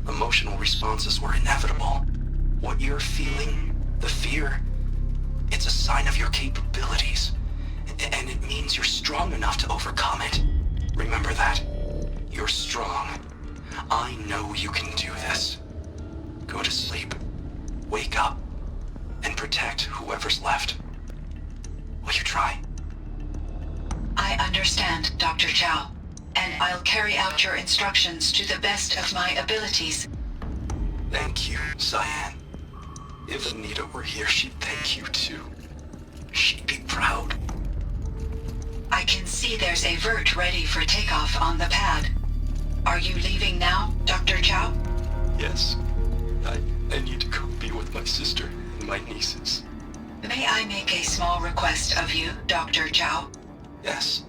Speaker 7: emotional responses were inevitable. What you're feeling, the fear, it's a sign of your capabilities. And it means you're strong enough to overcome it. Remember that. You're strong. I know you can do this. Go to sleep. Wake up. And protect whoever's left. Will you try?
Speaker 6: I understand, Dr. Chow, and I'll carry out your instructions to the best of my abilities.
Speaker 7: Thank you, Cyan. If Anita were here, she'd thank you too. She'd be proud.
Speaker 6: I can see there's a vert ready for takeoff on the pad. Are you leaving now, Dr. Chow?
Speaker 7: Yes. I need to go be with my sister and my nieces.
Speaker 6: May I make a small request of you, Dr. Chow?
Speaker 7: Yes.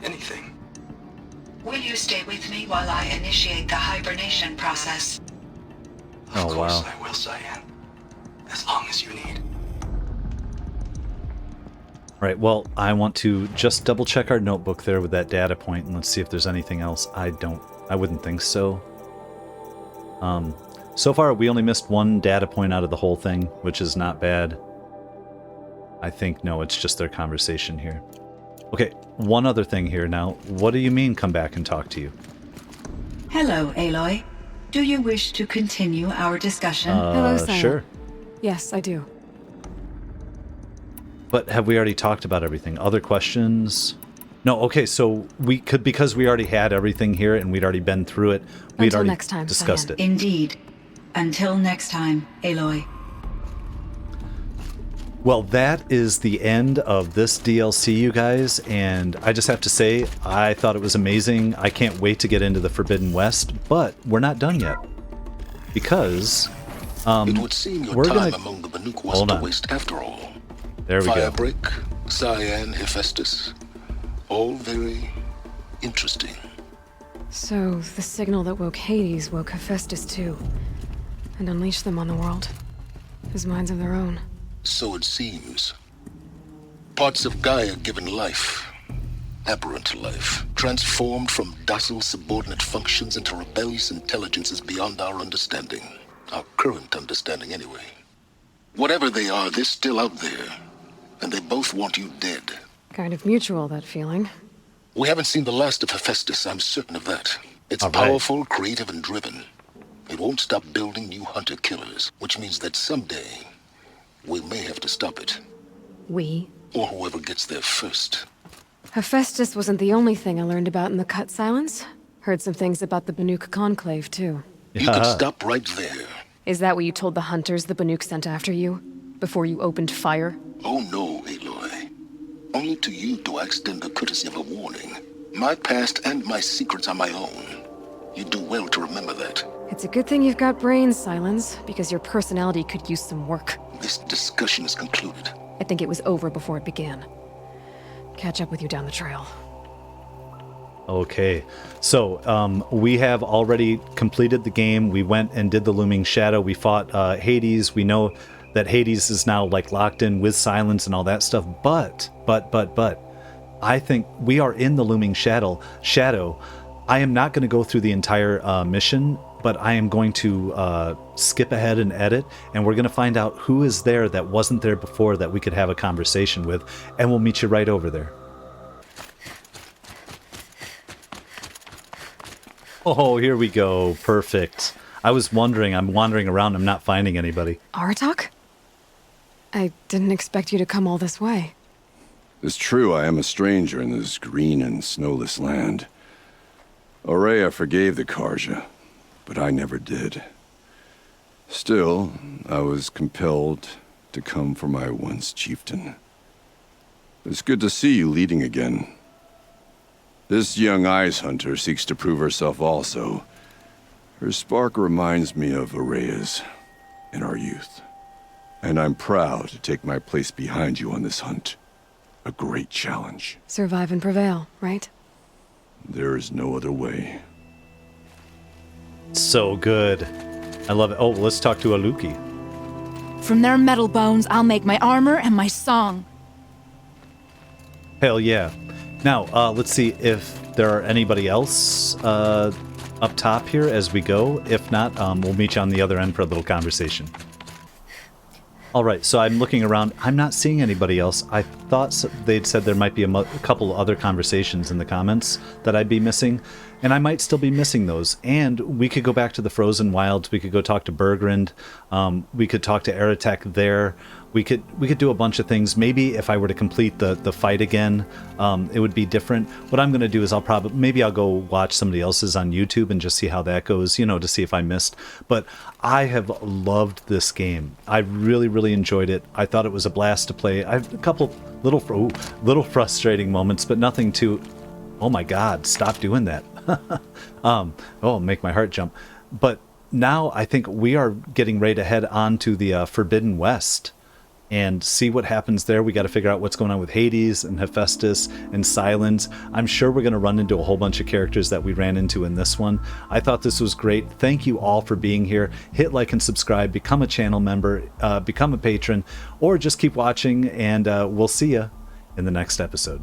Speaker 7: Anything.
Speaker 6: Will you stay with me while I initiate the hibernation process?
Speaker 1: Oh,
Speaker 7: Of course
Speaker 1: wow.
Speaker 7: I will, Cyan. As long as you need.
Speaker 1: Right, well, I want to just double check our notebook there with that data point, and let's see if there's anything else. I wouldn't think so. So far, we only missed one data point out of the whole thing, which is not bad. I think, no, it's just their conversation here. Okay, one other thing here now. What do you mean, come back and talk to you?
Speaker 6: Hello, Aloy. Do you wish to continue our discussion?
Speaker 2: Hello, Cyan.
Speaker 1: Sure.
Speaker 2: Yes, I do.
Speaker 1: But have we already talked about everything? Other questions? No, okay, so we could, because we already had everything here and we'd already been through it, we'd
Speaker 2: Until
Speaker 1: already
Speaker 2: next time,
Speaker 1: discussed
Speaker 2: Cyan.
Speaker 1: it.
Speaker 6: Indeed. Until next time, Aloy.
Speaker 1: Well, that is the end of this DLC, you guys, and I just have to say, I thought it was amazing. I can't wait to get into the Forbidden West, but we're not done yet. Because,
Speaker 9: it would seem your
Speaker 1: we're
Speaker 9: time
Speaker 1: gonna...
Speaker 9: among the Banuk
Speaker 1: Hold
Speaker 9: wasn't a
Speaker 1: on.
Speaker 9: waste after all.
Speaker 1: There we go.
Speaker 9: Firebreak, Cyan, Hephaestus, all very interesting.
Speaker 2: So, the signal that woke Hades woke Hephaestus too, and unleashed them on the world. As minds of their own.
Speaker 9: So it seems. Parts of Gaia given life, aberrant life, transformed from docile subordinate functions into rebellious intelligences beyond our understanding. Our current understanding, anyway. Whatever they are, they're still out there. And they both want you dead.
Speaker 2: Kind of mutual, that feeling.
Speaker 9: We haven't seen the last of Hephaestus, I'm certain of that. It's
Speaker 1: All right.
Speaker 9: powerful, creative, and driven. It won't stop building new hunter-killers, which means that someday, we may have to stop it.
Speaker 2: We?
Speaker 9: Or whoever gets there first.
Speaker 2: Hephaestus wasn't the only thing I learned about in the Cut Silence. Heard some things about the Banuk Conclave, too.
Speaker 9: You could stop right there.
Speaker 2: Is that what you told the hunters the Banuk sent after you? Before you opened fire?
Speaker 9: Oh no, Aloy. Only to you do I extend the courtesy of a warning. My past and my secrets are my own. You do well to remember that.
Speaker 2: It's a good thing you've got brains, Silence, because your personality could use some work.
Speaker 9: This discussion is concluded.
Speaker 2: I think it was over before it began. Catch up with you down the trail.
Speaker 1: Okay, so we have already completed the game. We went and did the Looming Shadow. We fought Hades. We know that Hades is now like locked in with Silence and all that stuff. But, I think we are in the Looming Shadow. I am not going to go through the entire mission, but I am going to skip ahead and edit, and we're going to find out who is there that wasn't there before that we could have a conversation with, and we'll meet you right over there. Oh, here we go. Perfect. I was wondering. I'm wandering around. I'm not finding anybody.
Speaker 2: Aratak? I didn't expect you to come all this way.
Speaker 3: It's true, I am a stranger in this green and snowless land. Ourea forgave the Karja, but I never did. Still, I was compelled to come for my once chieftain. It's good to see you leading again. This young ice hunter seeks to prove herself also. Her spark reminds me of Ourea's in our youth. And I'm proud to take my place behind you on this hunt. A great challenge.
Speaker 2: Survive and prevail, right?
Speaker 3: There is no other way.
Speaker 1: So good. I love it. Oh, let's talk to Aluki.
Speaker 10: From their metal bones, I'll make my armor and my song.
Speaker 1: Hell yeah. Now, let's see if there are anybody else up top here as we go. If not, we'll meet you on the other end for a little conversation. All right, so I'm looking around. I'm not seeing anybody else. I thought they'd said there might be a couple other conversations in the comments that I'd be missing, and I might still be missing those. And we could go back to the Frozen Wilds. We could go talk to Bergrand. We could talk to Aratak there. We could do a bunch of things. Maybe if I were to complete the fight again, it would be different. What I'm going to do is I'll go watch somebody else's on YouTube and just see how that goes, to see if I missed. But I have loved this game. I really, really enjoyed it. I thought it was a blast to play. I have a couple little frustrating moments, but nothing too... Oh my God, stop doing that. Make my heart jump. But now I think we are getting ready to head on to the Forbidden West and see what happens there. We got to figure out what's going on with Hades and Hephaestus and Silence. I'm sure we're going to run into a whole bunch of characters that we ran into in this one. I thought this was great. Thank you all for being here. Hit like and subscribe, become a channel member, become a patron, or just keep watching, and we'll see you in the next episode.